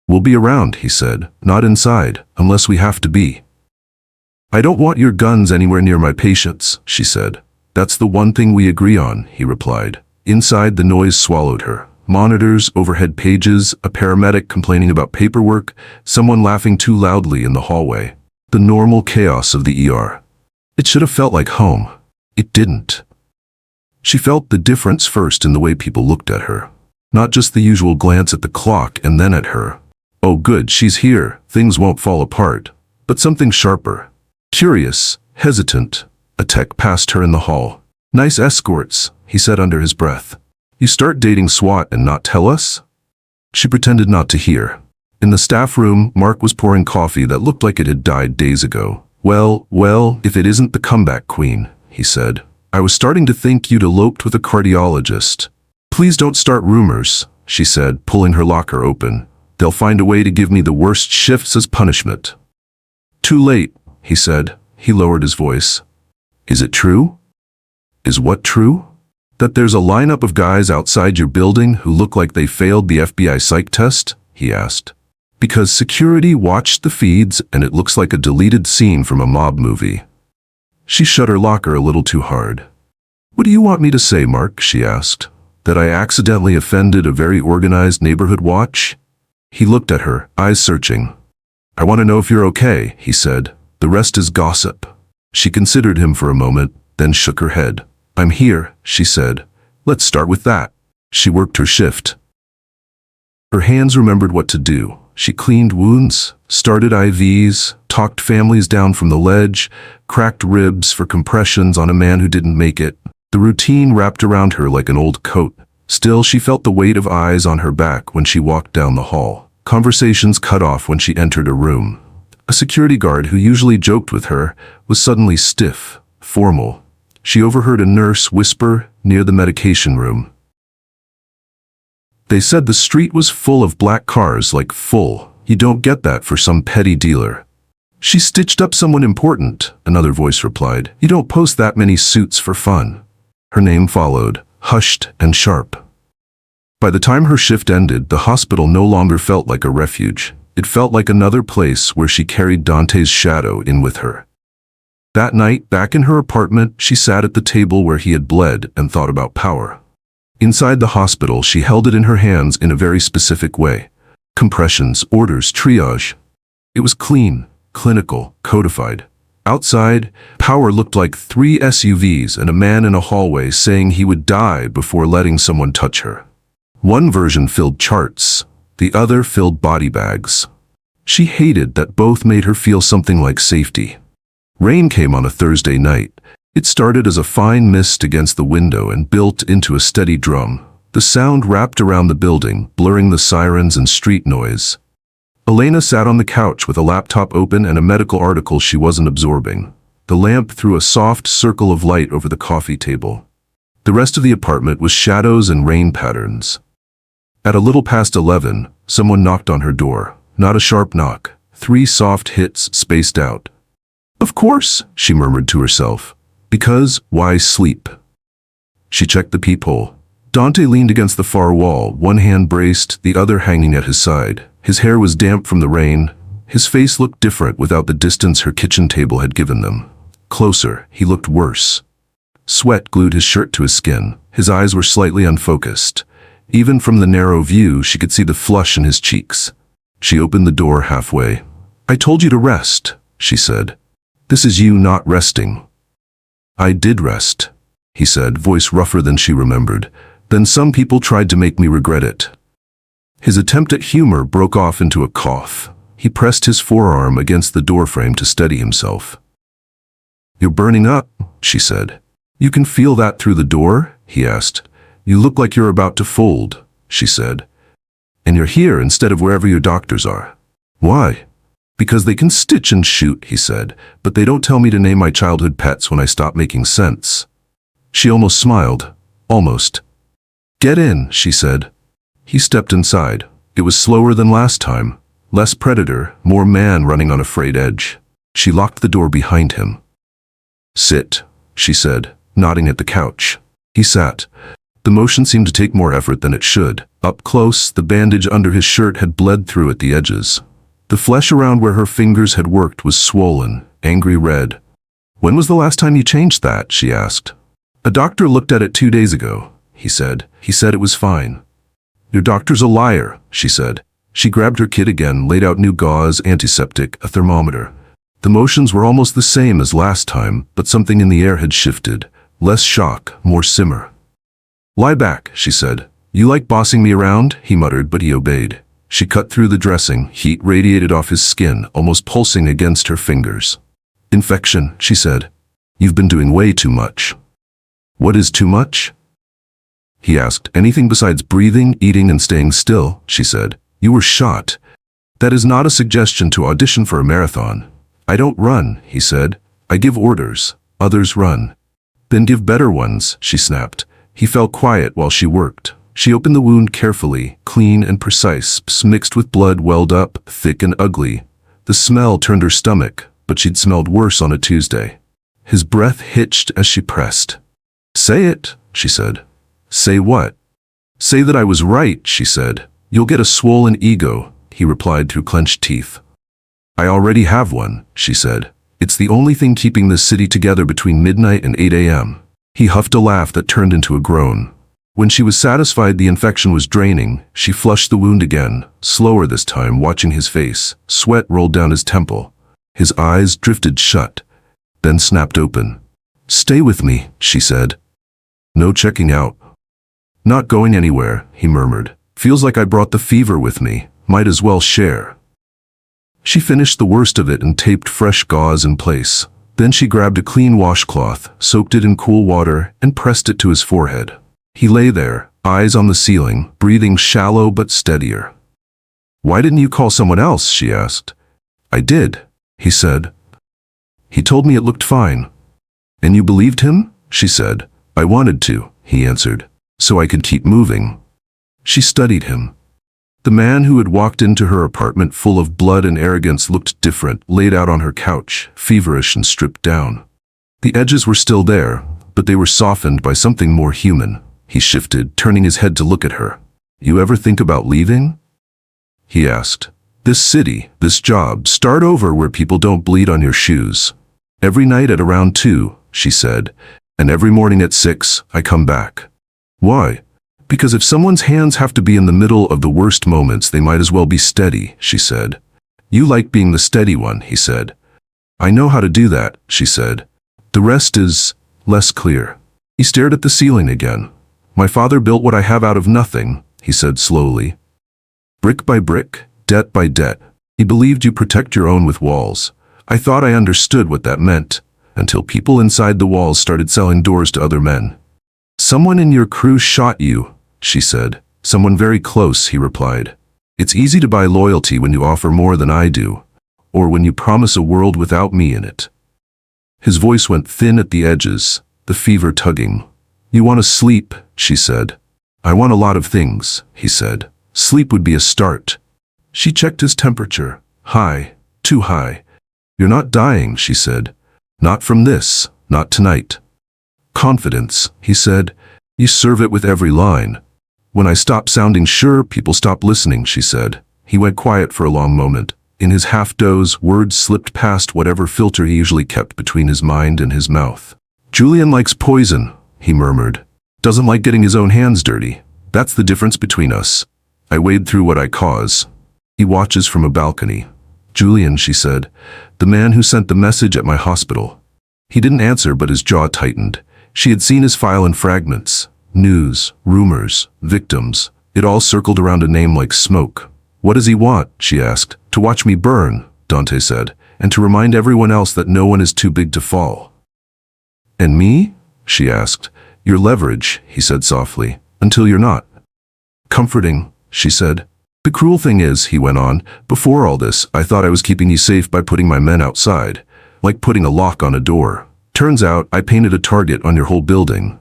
"We'll be around," he said. "Not inside, unless we have to be." "I don't want your guns anywhere near my patients," she said. "That's the one thing we agree on," he replied. Inside, the noise swallowed her. Monitors, overhead pages, a paramedic complaining about paperwork, someone laughing too loudly in the hallway. The normal chaos of the ER. It should have felt like home. It didn't. She felt the difference first in the way people looked at her. Not just the usual glance at the clock and then at her. "Oh good, she's here, things won't fall apart." But something sharper. Curious, hesitant. A tech passed her in the hall. "Nice escorts," he said under his breath. "You start dating SWAT and not tell us?" She pretended not to hear. In the staff room, Mark was pouring coffee that looked like it had died days ago. Well, if it isn't the comeback queen," he said. "I was starting to think you'd eloped with a cardiologist." "Please don't start rumors," she said, pulling her locker open. "They'll find a way to give me the worst shifts as punishment." "Too late," he said. He lowered his voice. "Is it true?" "Is what true?" "That there's a lineup of guys outside your building who look like they failed the FBI psych test?" he asked. "Because security watched the feeds and it looks like a deleted scene from a mob movie." She shut her locker a little too hard. "What do you want me to say, Mark?" she asked. "That I accidentally offended a very organized neighborhood watch?" He looked at her, eyes searching. "I want to know if you're okay," he said. "The rest is gossip." She considered him for a moment, then shook her head. "I'm here," she said. "Let's start with that." She worked her shift. Her hands remembered what to do. She cleaned wounds, started IVs, talked families down from the ledge, cracked ribs for compressions on a man who didn't make it. The routine wrapped around her like an old coat. Still, she felt the weight of eyes on her back when she walked down the hall. Conversations cut off when she entered a room. A security guard who usually joked with her was suddenly stiff, formal. She overheard a nurse whisper near the medication room. "They said the street was full of black cars, like full. You don't get that for some petty dealer." "She stitched up someone important," another voice replied. "You don't post that many suits for fun." Her name followed, hushed and sharp. By the time her shift ended, the hospital no longer felt like a refuge. It felt like another place where she carried Dante's shadow in with her. That night, back in her apartment, she sat at the table where he had bled and thought about power. Inside the hospital, she held it in her hands in a very specific way. Compressions, orders, triage. It was clean, clinical, codified. Outside, power looked like 3 SUVs and a man in a hallway saying he would die before letting someone touch her. One version filled charts, the other filled body bags. She hated that both made her feel something like safety. Rain came on a Thursday night. It started as a fine mist against the window and built into a steady drum. The sound wrapped around the building, blurring the sirens and street noise. Elena sat on the couch with a laptop open and a medical article she wasn't absorbing. The lamp threw a soft circle of light over the coffee table. The rest of the apartment was shadows and rain patterns. At a little past 11, someone knocked on her door. Not a sharp knock. 3 soft hits spaced out. "Of course," she murmured to herself. "Because, why sleep?" She checked the peephole. Dante leaned against the far wall, one hand braced, the other hanging at his side. His hair was damp from the rain. His face looked different without the distance her kitchen table had given them. Closer, he looked worse. Sweat glued his shirt to his skin. His eyes were slightly unfocused. Even from the narrow view, she could see the flush in his cheeks. She opened the door halfway. "I told you to rest," she said. "This is you not resting." "I did rest," he said, voice rougher than she remembered. "Then some people tried to make me regret it." His attempt at humor broke off into a cough. He pressed his forearm against the doorframe to steady himself. "You're burning up," she said. "You can feel that through the door?" he asked. "You look like you're about to fold," she said. "And you're here instead of wherever your doctors are." "Why?" "Because they can stitch and shoot," he said, "but they don't tell me to name my childhood pets when I stop making sense." She almost smiled. Almost. "Get in," she said. He stepped inside. It was slower than last time. Less predator, more man running on a frayed edge. She locked the door behind him. "Sit," she said, nodding at the couch. He sat. The motion seemed to take more effort than it should. Up close, the bandage under his shirt had bled through at the edges. The flesh around where her fingers had worked was swollen, angry red. "When was the last time you changed that?" she asked. "A doctor looked at it 2 days ago," he said. "He said it was fine." "Your doctor's a liar," she said. She grabbed her kit again, laid out new gauze, antiseptic, a thermometer. The motions were almost the same as last time, but something in the air had shifted. Less shock, more simmer. "Lie back," she said. "You like bossing me around?" he muttered, but he obeyed. She cut through the dressing. Heat radiated off his skin, almost pulsing against her fingers. "Infection," she said. "You've been doing way too much." "What is too much?" he asked. "Anything besides breathing, eating, and staying still," she said. "You were shot. That is not a suggestion to audition for a marathon." "I don't run," he said. "I give orders. Others run." "Then give better ones," she snapped. He fell quiet while she worked. She opened the wound carefully, clean and precise, mixed with blood welled up, thick and ugly. The smell turned her stomach, but she'd smelled worse on a Tuesday. His breath hitched as she pressed. "Say it," she said. "Say what?" "Say that I was right," she said. "You'll get a swollen ego," he replied through clenched teeth. "I already have one," she said. "It's the only thing keeping this city together between midnight and 8 a.m. He huffed a laugh that turned into a groan. When she was satisfied the infection was draining, she flushed the wound again, slower this time, watching his face. Sweat rolled down his temple. His eyes drifted shut, then snapped open. "Stay with me," she said. "No checking out." "Not going anywhere," he murmured. "Feels like I brought the fever with me. Might as well share." She finished the worst of it and taped fresh gauze in place. Then she grabbed a clean washcloth, soaked it in cool water, and pressed it to his forehead. He lay there, eyes on the ceiling, breathing shallow but steadier. "Why didn't you call someone else?" she asked. "I did," he said. "He told me it looked fine." "And you believed him?" she said. "I wanted to," he answered, "so I could keep moving." She studied him. The man who had walked into her apartment full of blood and arrogance looked different, laid out on her couch, feverish and stripped down. The edges were still there, but they were softened by something more human. He shifted, turning his head to look at her. You ever think about leaving? He asked. This city, this job, start over where people don't bleed on your shoes. Every night at around 2, she said, and every morning at 6, I come back. Why? Because if someone's hands have to be in the middle of the worst moments, they might as well be steady, she said. You like being the steady one, he said. I know how to do that, she said. The rest is less clear. He stared at the ceiling again. My father built what I have out of nothing, he said slowly. Brick by brick, debt by debt. He believed you protect your own with walls. I thought I understood what that meant, until people inside the walls started selling doors to other men. Someone in your crew shot you, she said. Someone very close, he replied. It's easy to buy loyalty when you offer more than I do, or when you promise a world without me in it. His voice went thin at the edges, the fever tugging. You want to sleep, she said. I want a lot of things, he said. Sleep would be a start. She checked his temperature. High, too high. You're not dying, she said. Not from this, not tonight. Confidence, he said. You serve it with every line. When I stop sounding sure, people stop listening, she said. He went quiet for a long moment. In his half-doze, words slipped past whatever filter he usually kept between his mind and his mouth. Julian likes poison, he murmured. Doesn't like getting his own hands dirty. That's the difference between us. I wade through what I cause. He watches from a balcony. Julian, she said, the man who sent the message at my hospital. He didn't answer, but his jaw tightened. She had seen his file in fragments. News, rumors, victims. It all circled around a name like smoke. What does he want? She asked. To watch me burn, Dante said, and to remind everyone else that no one is too big to fall. And me? She asked. Your leverage, he said softly, until you're not. Comforting, she said. The cruel thing is, he went on, before all this, I thought I was keeping you safe by putting my men outside, like putting a lock on a door. Turns out I painted a target on your whole building.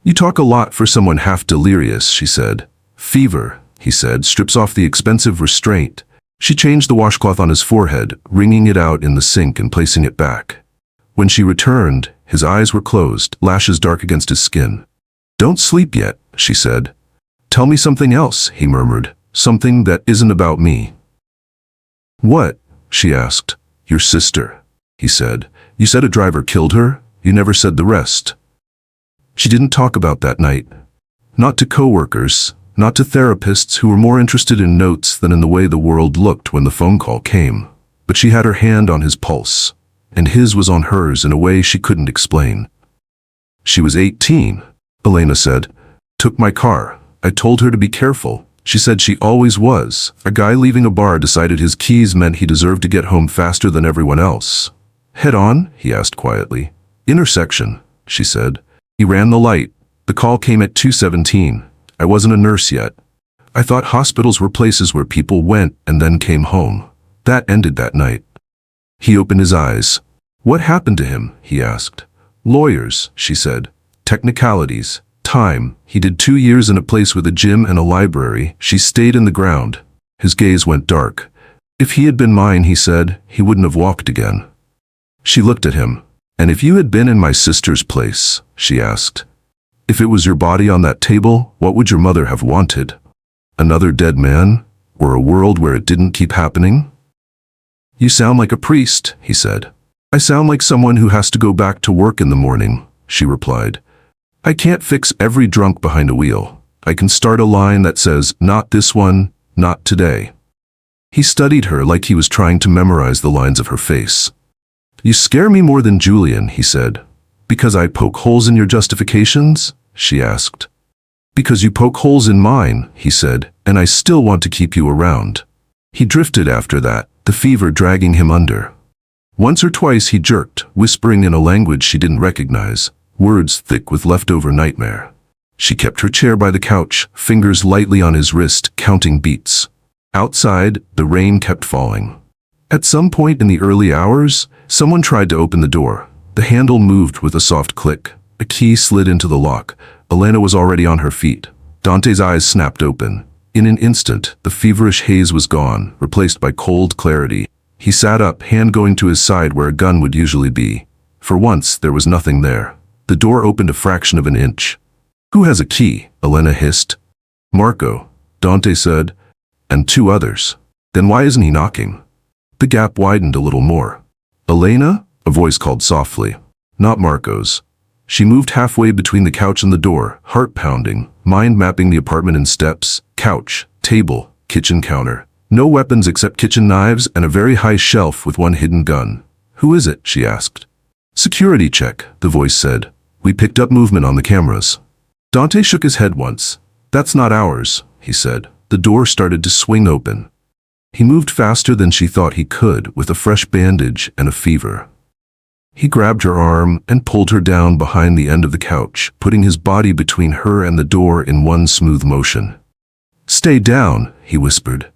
You talk a lot for someone half delirious, she said. Fever, he said, strips off the expensive restraint. She changed the washcloth on his forehead, wringing it out in the sink and placing it back. When she returned, his eyes were closed, lashes dark against his skin. Don't sleep yet, she said. Tell me something else, he murmured. Something that isn't about me. What? She asked. Your sister, he said. You said a driver killed her? You never said the rest. She didn't talk about that night. Not to coworkers, not to therapists who were more interested in notes than in the way the world looked when the phone call came. But she had her hand on his pulse, and his was on hers in a way she couldn't explain. She was 18, Elena said. Took my car. I told her to be careful. She said she always was. A guy leaving a bar decided his keys meant he deserved to get home faster than everyone else. Head on? He asked quietly. Intersection, she said. He ran the light. The call came at 2:17. I wasn't a nurse yet. I thought hospitals were places where people went and then came home. That ended that night. He opened his eyes. What happened to him? He asked. Lawyers, she said. Technicalities. Time. He did 2 years in a place with a gym and a library. She stayed in the ground. His gaze went dark. If he had been mine, he said, he wouldn't have walked again. She looked at him. And if you had been in my sister's place, she asked. If it was your body on that table, what would your mother have wanted? Another dead man? Or a world where it didn't keep happening? You sound like a priest, he said. I sound like someone who has to go back to work in the morning, she replied. I can't fix every drunk behind a wheel. I can start a line that says, not this one, not today. He studied her like he was trying to memorize the lines of her face. You scare me more than Julian, he said. Because I poke holes in your justifications? She asked. Because you poke holes in mine, he said, and I still want to keep you around. He drifted after that, the fever dragging him under. Once or twice he jerked, whispering in a language she didn't recognize, words thick with leftover nightmare. She kept her chair by the couch, fingers lightly on his wrist, counting beats. Outside, the rain kept falling. At some point in the early hours, someone tried to open the door. The handle moved with a soft click. A key slid into the lock. Elena was already on her feet. Dante's eyes snapped open. In an instant, the feverish haze was gone, replaced by cold clarity. He sat up, hand going to his side where a gun would usually be. For once, there was nothing there. The door opened a fraction of an inch. Who has a key? Elena hissed. Marco. Dante said. And 2 others. Then why isn't he knocking? The gap widened a little more. Elena? A voice called softly. Not Marco's. She moved halfway between the couch and the door, heart pounding, mind mapping the apartment in steps, couch, table, kitchen counter. No weapons except kitchen knives and a very high shelf with one hidden gun. Who is it? She asked. Security check, the voice said. We picked up movement on the cameras. Dante shook his head once. That's not ours, he said. The door started to swing open. He moved faster than she thought he could, with a fresh bandage and a fever. He grabbed her arm and pulled her down behind the end of the couch, putting his body between her and the door in one smooth motion. Stay down, he whispered.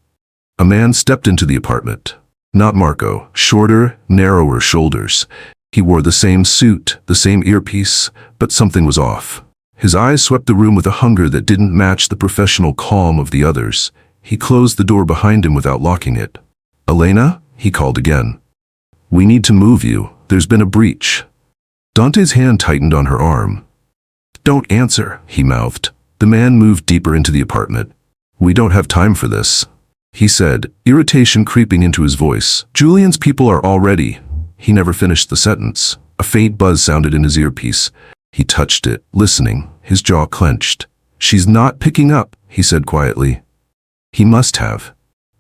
A man stepped into the apartment. Not Marco, shorter, narrower shoulders. He wore the same suit, the same earpiece, but something was off. His eyes swept the room with a hunger that didn't match the professional calm of the others. He closed the door behind him without locking it. Elena? He called again. We need to move you. There's been a breach. Dante's hand tightened on her arm. Don't answer, he mouthed. The man moved deeper into the apartment. We don't have time for this, he said, irritation creeping into his voice. Julian's people are all ready. He never finished the sentence. A faint buzz sounded in his earpiece. He touched it, listening, his jaw clenched. She's not picking up, he said quietly. He must have.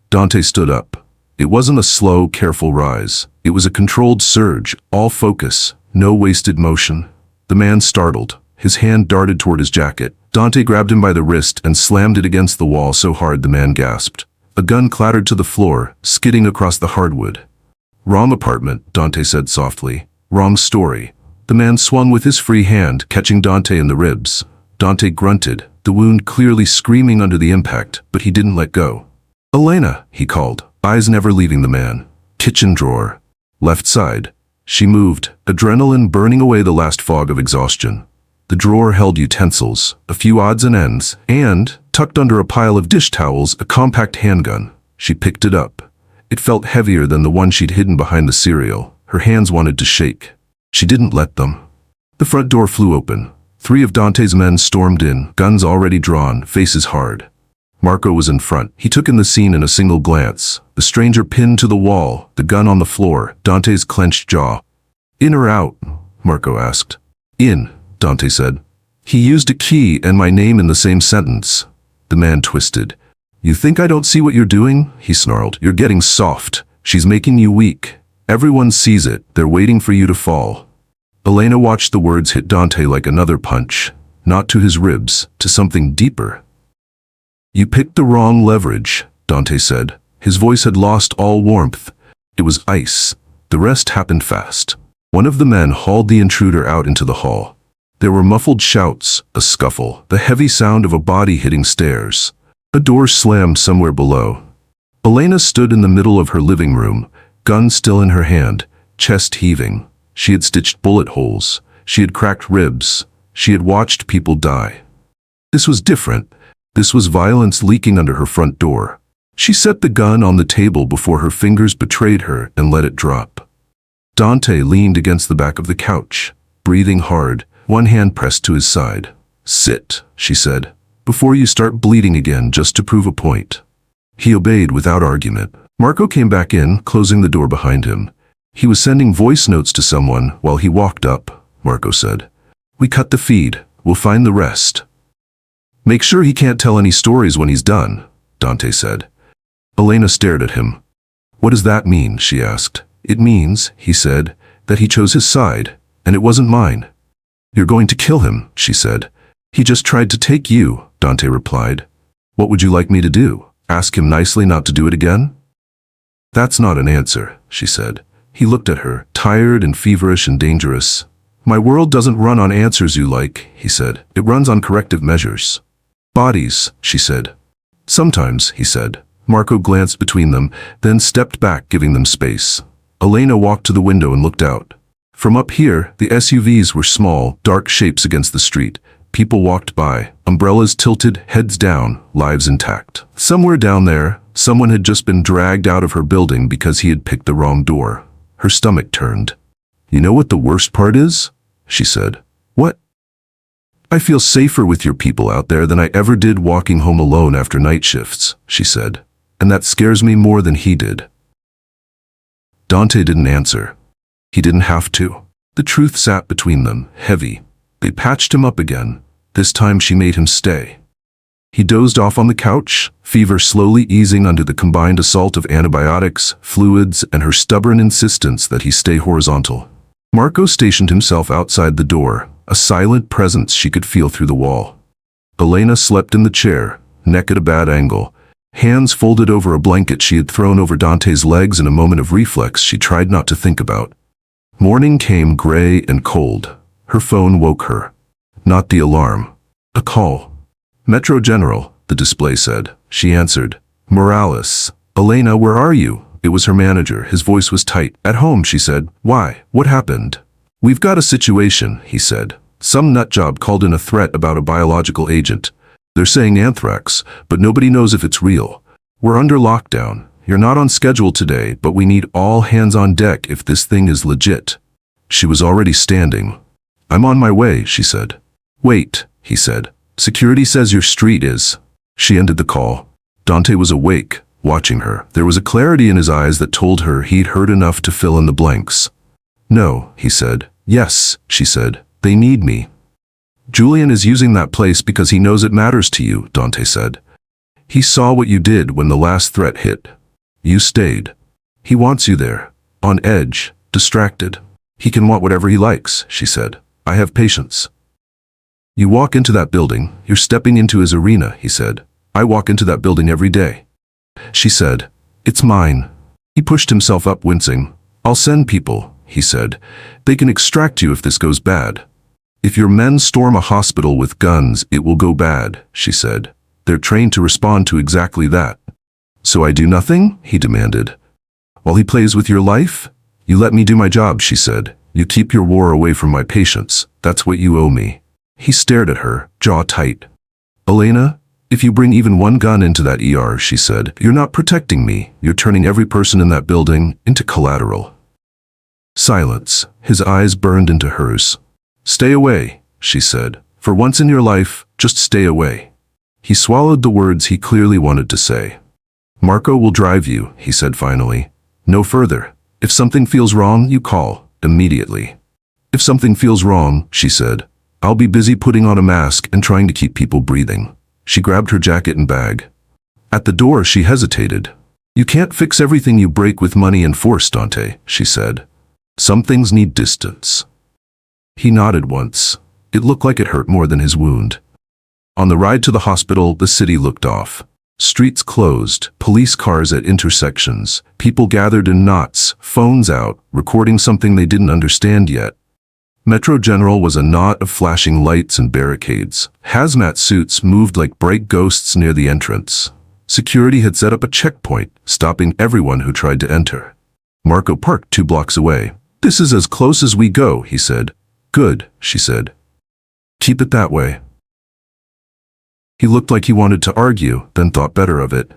Dante stood up. It wasn't a slow, careful rise. It was a controlled surge, all focus, no wasted motion. The man startled. His hand darted toward his jacket. Dante grabbed him by the wrist and slammed it against the wall so hard the man gasped. A gun clattered to the floor, skidding across the hardwood. Wrong apartment, Dante said softly. Wrong story. The man swung with his free hand, catching Dante in the ribs. Dante grunted, the wound clearly screaming under the impact, but he didn't let go. Elena, he called, eyes never leaving the man. Kitchen drawer. Left side. She moved, adrenaline burning away the last fog of exhaustion. The drawer held utensils, a few odds and ends, and, tucked under a pile of dish towels, a compact handgun. She picked it up. It felt heavier than the one she'd hidden behind the cereal. Her hands wanted to shake. She didn't let them. The front door flew open. 3 of Dante's men stormed in, guns already drawn, faces hard. Marco was in front. He took in the scene in a single glance. The stranger pinned to the wall, the gun on the floor, Dante's clenched jaw. In or out? Marco asked. In, Dante said. He used a key and my name in the same sentence. The man twisted. You think I don't see what you're doing? He snarled. You're getting soft. She's making you weak. Everyone sees it. They're waiting for you to fall. Elena watched the words hit Dante like another punch, not to his ribs, to something deeper. You picked the wrong leverage, Dante said. His voice had lost all warmth. It was ice. The rest happened fast. One of the men hauled the intruder out into the hall. There were muffled shouts, a scuffle, the heavy sound of a body hitting stairs. A door slammed somewhere below. Elena stood in the middle of her living room, gun still in her hand, chest heaving. She had stitched bullet holes. She had cracked ribs. She had watched people die. This was different. This was violence leaking under her front door. She set the gun on the table before her fingers betrayed her and let it drop. Dante leaned against the back of the couch, breathing hard, one hand pressed to his side. Sit, she said, before you start bleeding again just to prove a point. He obeyed without argument. Marco came back in, closing the door behind him. He was sending voice notes to someone while he walked up, Marco said. We cut the feed. We'll find the rest. Make sure he can't tell any stories when he's done, Dante said. Elena stared at him. What does that mean? She asked. It means, he said, that he chose his side, and it wasn't mine. You're going to kill him, she said. He just tried to take you, Dante replied. What would you like me to do? Ask him nicely not to do it again? That's not an answer, she said. He looked at her, tired and feverish and dangerous. My world doesn't run on answers you like, he said. It runs on corrective measures. Bodies, she said. Sometimes, he said. Marco glanced between them, then stepped back, giving them space. Elena walked to the window and looked out. From up here, the SUVs were small, dark shapes against the street. People walked by, umbrellas tilted, heads down, lives intact. Somewhere down there, someone had just been dragged out of her building because he had picked the wrong door. Her stomach turned. You know what the worst part is? She said. What? I feel safer with your people out there than I ever did walking home alone after night shifts, she said. And that scares me more than he did. Dante didn't answer. He didn't have to. The truth sat between them, heavy. They patched him up again. This time she made him stay. He dozed off on the couch, fever slowly easing under the combined assault of antibiotics, fluids, and her stubborn insistence that he stay horizontal. Marco stationed himself outside the door, a silent presence she could feel through the wall. Elena slept in the chair, neck at a bad angle, hands folded over a blanket she had thrown over Dante's legs. In a moment of reflex she tried not to think about. Morning came gray and cold. Her phone woke her. Not the alarm. A call. Metro General, the display said. She answered. Morales. Elena, where are you? It was her manager. His voice was tight. At home, she said. Why? What happened? We've got a situation, he said. Some nutjob called in a threat about a biological agent. They're saying anthrax, but nobody knows if it's real. We're under lockdown. You're not on schedule today, but we need all hands on deck if this thing is legit. She was already standing. I'm on my way, she said. Wait, he said. Security says your street is. She ended the call. Dante was awake, watching her. There was a clarity in his eyes that told her he'd heard enough to fill in the blanks. No, he said. Yes, she said. They need me. Julian is using that place because he knows it matters to you, Dante said. He saw what you did when the last threat hit. You stayed. He wants you there, on edge, distracted. He can want whatever he likes, she said. I have patience. You walk into that building, you're stepping into his arena, he said. I walk into that building every day. She said, it's mine. He pushed himself up, wincing. I'll send people, he said. They can extract you if this goes bad. If your men storm a hospital with guns, it will go bad, she said. They're trained to respond to exactly that. So I do nothing? He demanded. While he plays with your life? You let me do my job, she said. You keep your war away from my patients. That's what you owe me. He stared at her, jaw tight. Elena, if you bring even one gun into that ER, she said, you're not protecting me. You're turning every person in that building into collateral. Silence. His eyes burned into hers. Stay away, she said. For once in your life, just stay away. He swallowed the words he clearly wanted to say. Marco will drive you, he said finally. No further. If something feels wrong, you call, immediately. If something feels wrong, she said, I'll be busy putting on a mask and trying to keep people breathing. She grabbed her jacket and bag. At the door, she hesitated. You can't fix everything you break with money and force, Dante, she said. Some things need distance. He nodded once. It looked like it hurt more than his wound. On the ride to the hospital, the city looked off. Streets closed, police cars at intersections, people gathered in knots, phones out, recording something they didn't understand yet. Metro General was a knot of flashing lights and barricades. Hazmat suits moved like bright ghosts near the entrance. Security had set up a checkpoint, stopping everyone who tried to enter. Marco parked 2 blocks away. This is as close as we go, he said. Good, she said. Keep it that way. He looked like he wanted to argue, then thought better of it.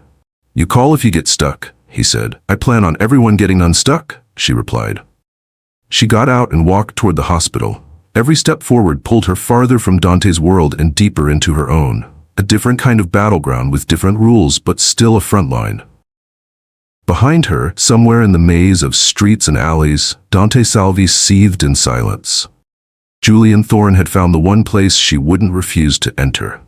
You call if you get stuck, he said. I plan on everyone getting unstuck, she replied. She got out and walked toward the hospital. Every step forward pulled her farther from Dante's world and deeper into her own. A different kind of battleground with different rules, but still a front line. Behind her, somewhere in the maze of streets and alleys, Dante Salvi seethed in silence. Julian Thorne had found the one place she wouldn't refuse to enter.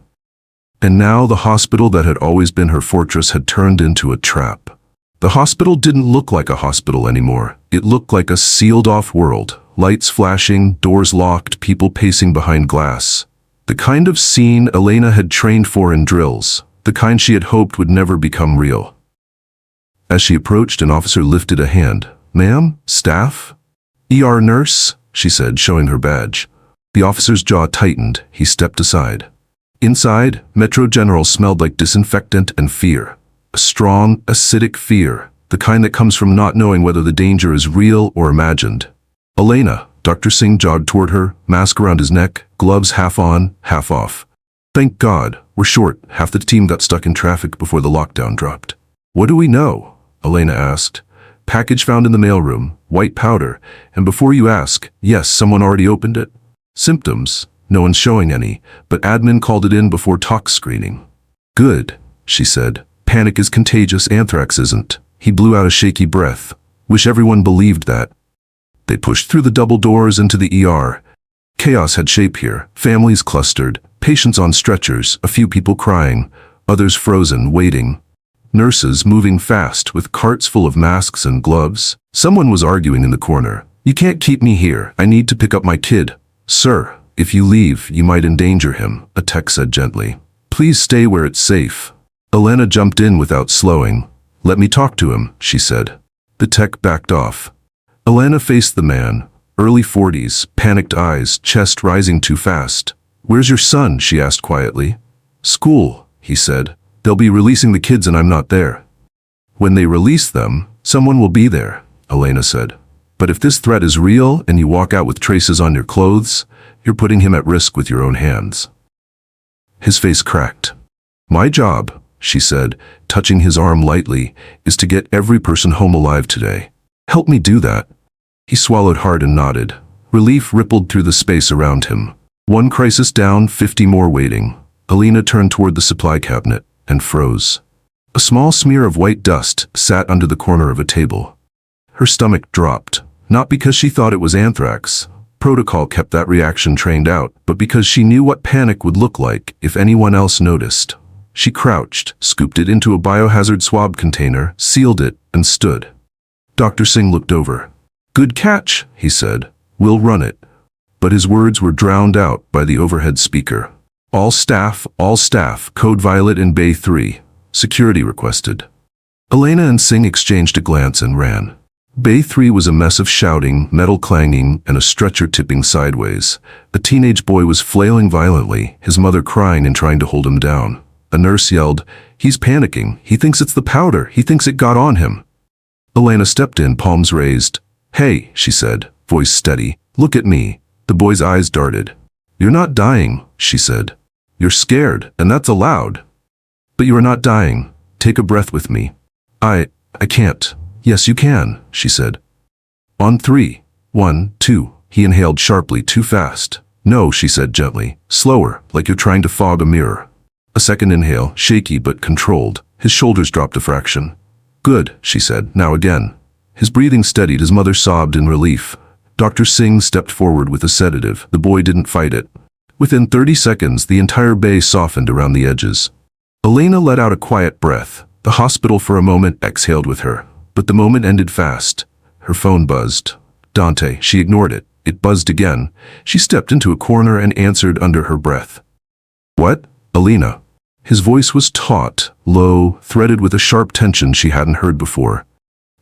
And now the hospital that had always been her fortress had turned into a trap. The hospital didn't look like a hospital anymore. It looked like a sealed-off world. Lights flashing, doors locked, people pacing behind glass. The kind of scene Elena had trained for in drills. The kind she had hoped would never become real. As she approached, an officer lifted a hand. Ma'am? Staff? ER nurse? She said, showing her badge. The officer's jaw tightened. He stepped aside. Inside, Metro General smelled like disinfectant and fear. A strong, acidic fear, the kind that comes from not knowing whether the danger is real or imagined. Elena, Dr. Singh jogged toward her, mask around his neck, gloves half on, half off. Thank God, we're short. Half the team got stuck in traffic before the lockdown dropped. What do we know? Elena asked. Package found in the mailroom, white powder, and before you ask, yes, someone already opened it. Symptoms, No one's showing any, but admin called it in before tox screening. Good, she said. Panic is contagious, anthrax isn't. He blew out a shaky breath. Wish everyone believed that. They pushed through the double doors into the ER. Chaos had shape here. Families clustered, patients on stretchers, a few people crying, others frozen, waiting. Nurses moving fast with carts full of masks and gloves. Someone was arguing in the corner. You can't keep me here. I need to pick up my kid. Sir, if you leave, you might endanger him, a tech said gently. Please stay where it's safe. Elena jumped in without slowing. Let me talk to him, she said. The tech backed off. Elena faced the man, early 40s, panicked eyes, chest rising too fast. Where's your son? She asked quietly. School, he said. They'll be releasing the kids and I'm not there. When they release them, someone will be there, Elena said. But if this threat is real and you walk out with traces on your clothes, you're putting him at risk with your own hands. His face cracked. My job, she said, touching his arm lightly, is to get every person home alive today. Help me do that. He swallowed hard and nodded. Relief rippled through the space around him. One crisis down, 50 more waiting. Elena turned toward the supply cabinet and froze. A small smear of white dust sat under the corner of a table. Her stomach dropped, not because she thought it was anthrax. Protocol kept that reaction trained out, but because she knew what panic would look like if anyone else noticed. She crouched, scooped it into a biohazard swab container, sealed it, and stood. Dr. Singh looked over. Good catch, he said. We'll run it. But his words were drowned out by the overhead speaker. All staff, code violet in Bay 3. Security requested. Elena and Singh exchanged a glance and ran. Bay 3 was a mess of shouting, metal clanging, and a stretcher tipping sideways. A teenage boy was flailing violently, his mother crying and trying to hold him down. A nurse yelled, He's panicking. He thinks it's the powder. He thinks it got on him. Elena stepped in, palms raised. Hey, she said, voice steady. Look at me. The boy's eyes darted. You're not dying, she said. You're scared, and that's allowed. But you are not dying. Take a breath with me. I can't. Yes, you can, she said. On 3. 1, 2. He inhaled sharply, too fast. No, she said gently. Slower, like you're trying to fog a mirror. A second inhale, shaky but controlled. His shoulders dropped a fraction. Good, she said. Now again. His breathing steadied. His mother sobbed in relief. Dr. Singh stepped forward with a sedative. The boy didn't fight it. Within 30 seconds, the entire bay softened around the edges. Elena let out a quiet breath. The hospital for a moment exhaled with her. But the moment ended fast. Her phone buzzed. Dante, she ignored it. It buzzed again. She stepped into a corner and answered under her breath. What? Elena. His voice was taut, low, threaded with a sharp tension she hadn't heard before.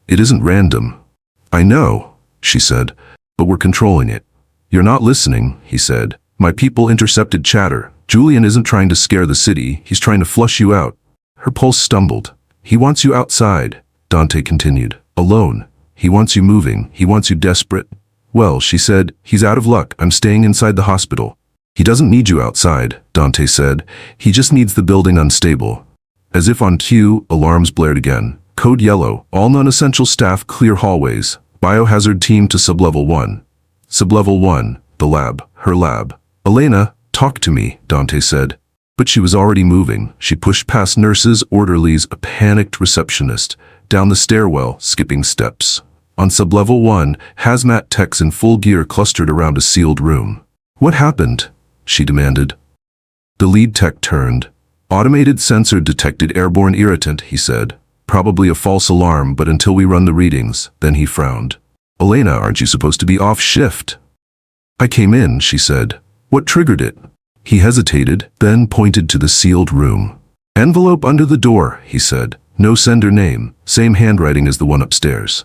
It isn't random. I know, she said, but we're controlling it. You're not listening, he said. My people intercepted chatter. Julian isn't trying to scare the city. He's trying to flush you out. Her pulse stumbled. He wants you outside, Dante continued. Alone. He wants you moving. He wants you desperate. Well, she said, he's out of luck. I'm staying inside the hospital. He doesn't need you outside, Dante said. He just needs the building unstable. As if on cue, alarms blared again. Code yellow. All non-essential staff clear hallways. Biohazard team to sublevel 1. Sublevel 1. The lab. Her lab. Elena, talk to me, Dante said. But she was already moving. She pushed past nurses, orderlies, a panicked receptionist, down the stairwell, skipping steps. On sublevel 1, hazmat techs in full gear clustered around a sealed room. What happened? She demanded. The lead tech turned. Automated sensor detected airborne irritant, he said. Probably a false alarm, but until we run the readings. Then he frowned. Elena, aren't you supposed to be off shift? I came in, she said. What triggered it? He hesitated, then pointed to the sealed room. Envelope under the door, he said. No sender name, same handwriting as the one upstairs.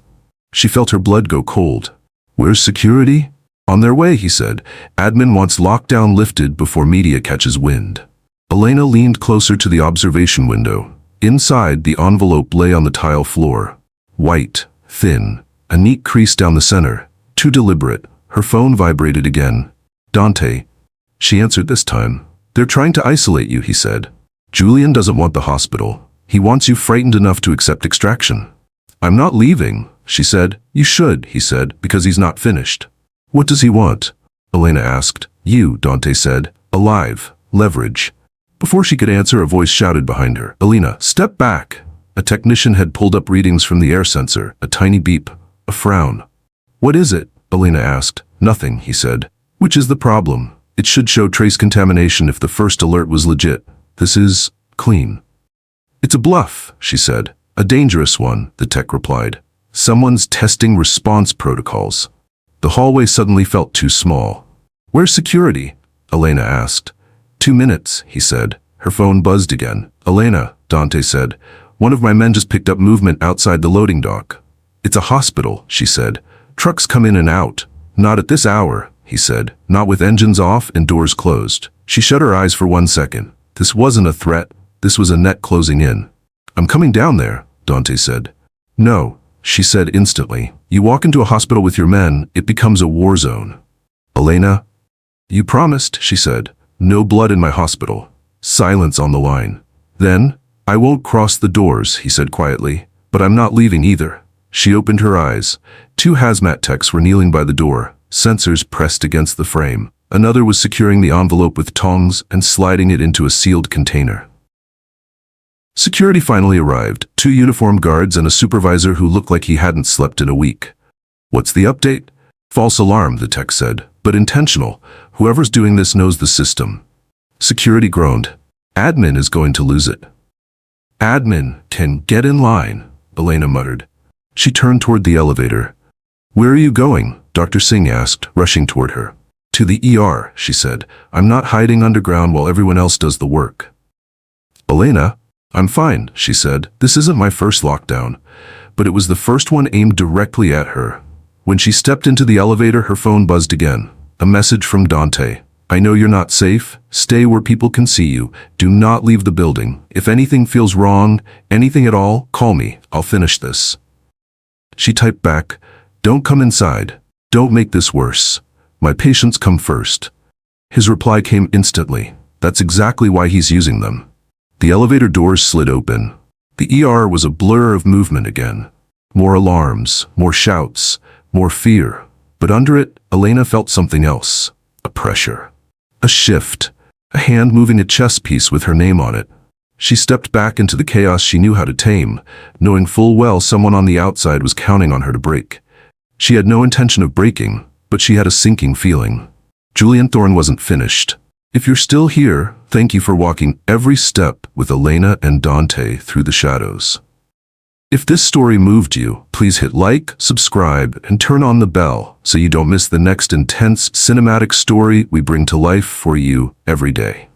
She felt her blood go cold. Where's security? On their way, he said. Admin wants lockdown lifted before media catches wind. Elena leaned closer to the observation window. Inside, the envelope lay on the tile floor. White, thin, a neat crease down the center. Too deliberate. Her phone vibrated again. Dante. She answered this time. They're trying to isolate you, he said. Julian doesn't want the hospital. He wants you frightened enough to accept extraction. I'm not leaving, she said. You should, he said, because he's not finished. What does he want? Elena asked. You, Dante said. Alive. Leverage. Before she could answer, a voice shouted behind her. Elena, step back. A technician had pulled up readings from the air sensor, a tiny beep, a frown. What is it? Elena asked. Nothing, he said. Which is the problem? It should show trace contamination if the first alert was legit. This is clean. It's a bluff, she said. A dangerous one, the tech replied. Someone's testing response protocols. The hallway suddenly felt too small. Where's security? Elena asked. 2 minutes, he said. Her phone buzzed again. Elena, Dante said. One of my men just picked up movement outside the loading dock. It's a hospital, she said. Trucks come in and out. Not at this hour, he said. Not with engines off and doors closed. She shut her eyes for 1 second. This wasn't a threat. This was a net closing in. I'm coming down there, Dante said. No, she said instantly. You walk into a hospital with your men, it becomes a war zone. Elena? You promised, she said. No blood in my hospital. Silence on the line. Then, I won't cross the doors, he said quietly. But I'm not leaving either. She opened her eyes. 2 hazmat techs were kneeling by the door, sensors pressed against the frame. Another was securing the envelope with tongs and sliding it into a sealed container. Security finally arrived, 2 uniformed guards and a supervisor who looked like he hadn't slept in a week. What's the update? False alarm, the tech said, but intentional. Whoever's doing this knows the system. Security groaned. Admin is going to lose it. Admin can get in line, Elena muttered. She turned toward the elevator. Where are you going? Dr. Singh asked, rushing toward her. To the ER, she said. I'm not hiding underground while everyone else does the work. Elena? I'm fine, she said. This isn't my first lockdown. But it was the first one aimed directly at her. When she stepped into the elevator, her phone buzzed again. A message from Dante. I know you're not safe. Stay where people can see you. Do not leave the building. If anything feels wrong, anything at all, call me. I'll finish this. She typed back, don't come inside. Don't make this worse. My patients come first. His reply came instantly. That's exactly why he's using them. The elevator doors slid open. The ER was a blur of movement again. More alarms, more shouts, more fear. But under it, Elena felt something else. A pressure. A shift. A hand moving a chess piece with her name on it. She stepped back into the chaos she knew how to tame, knowing full well someone on the outside was counting on her to break. She had no intention of breaking, but she had a sinking feeling. Julian Thorne wasn't finished. If you're still here, thank you for walking every step with Elena and Dante through the shadows. If this story moved you, please hit like, subscribe, and turn on the bell so you don't miss the next intense cinematic story we bring to life for you every day.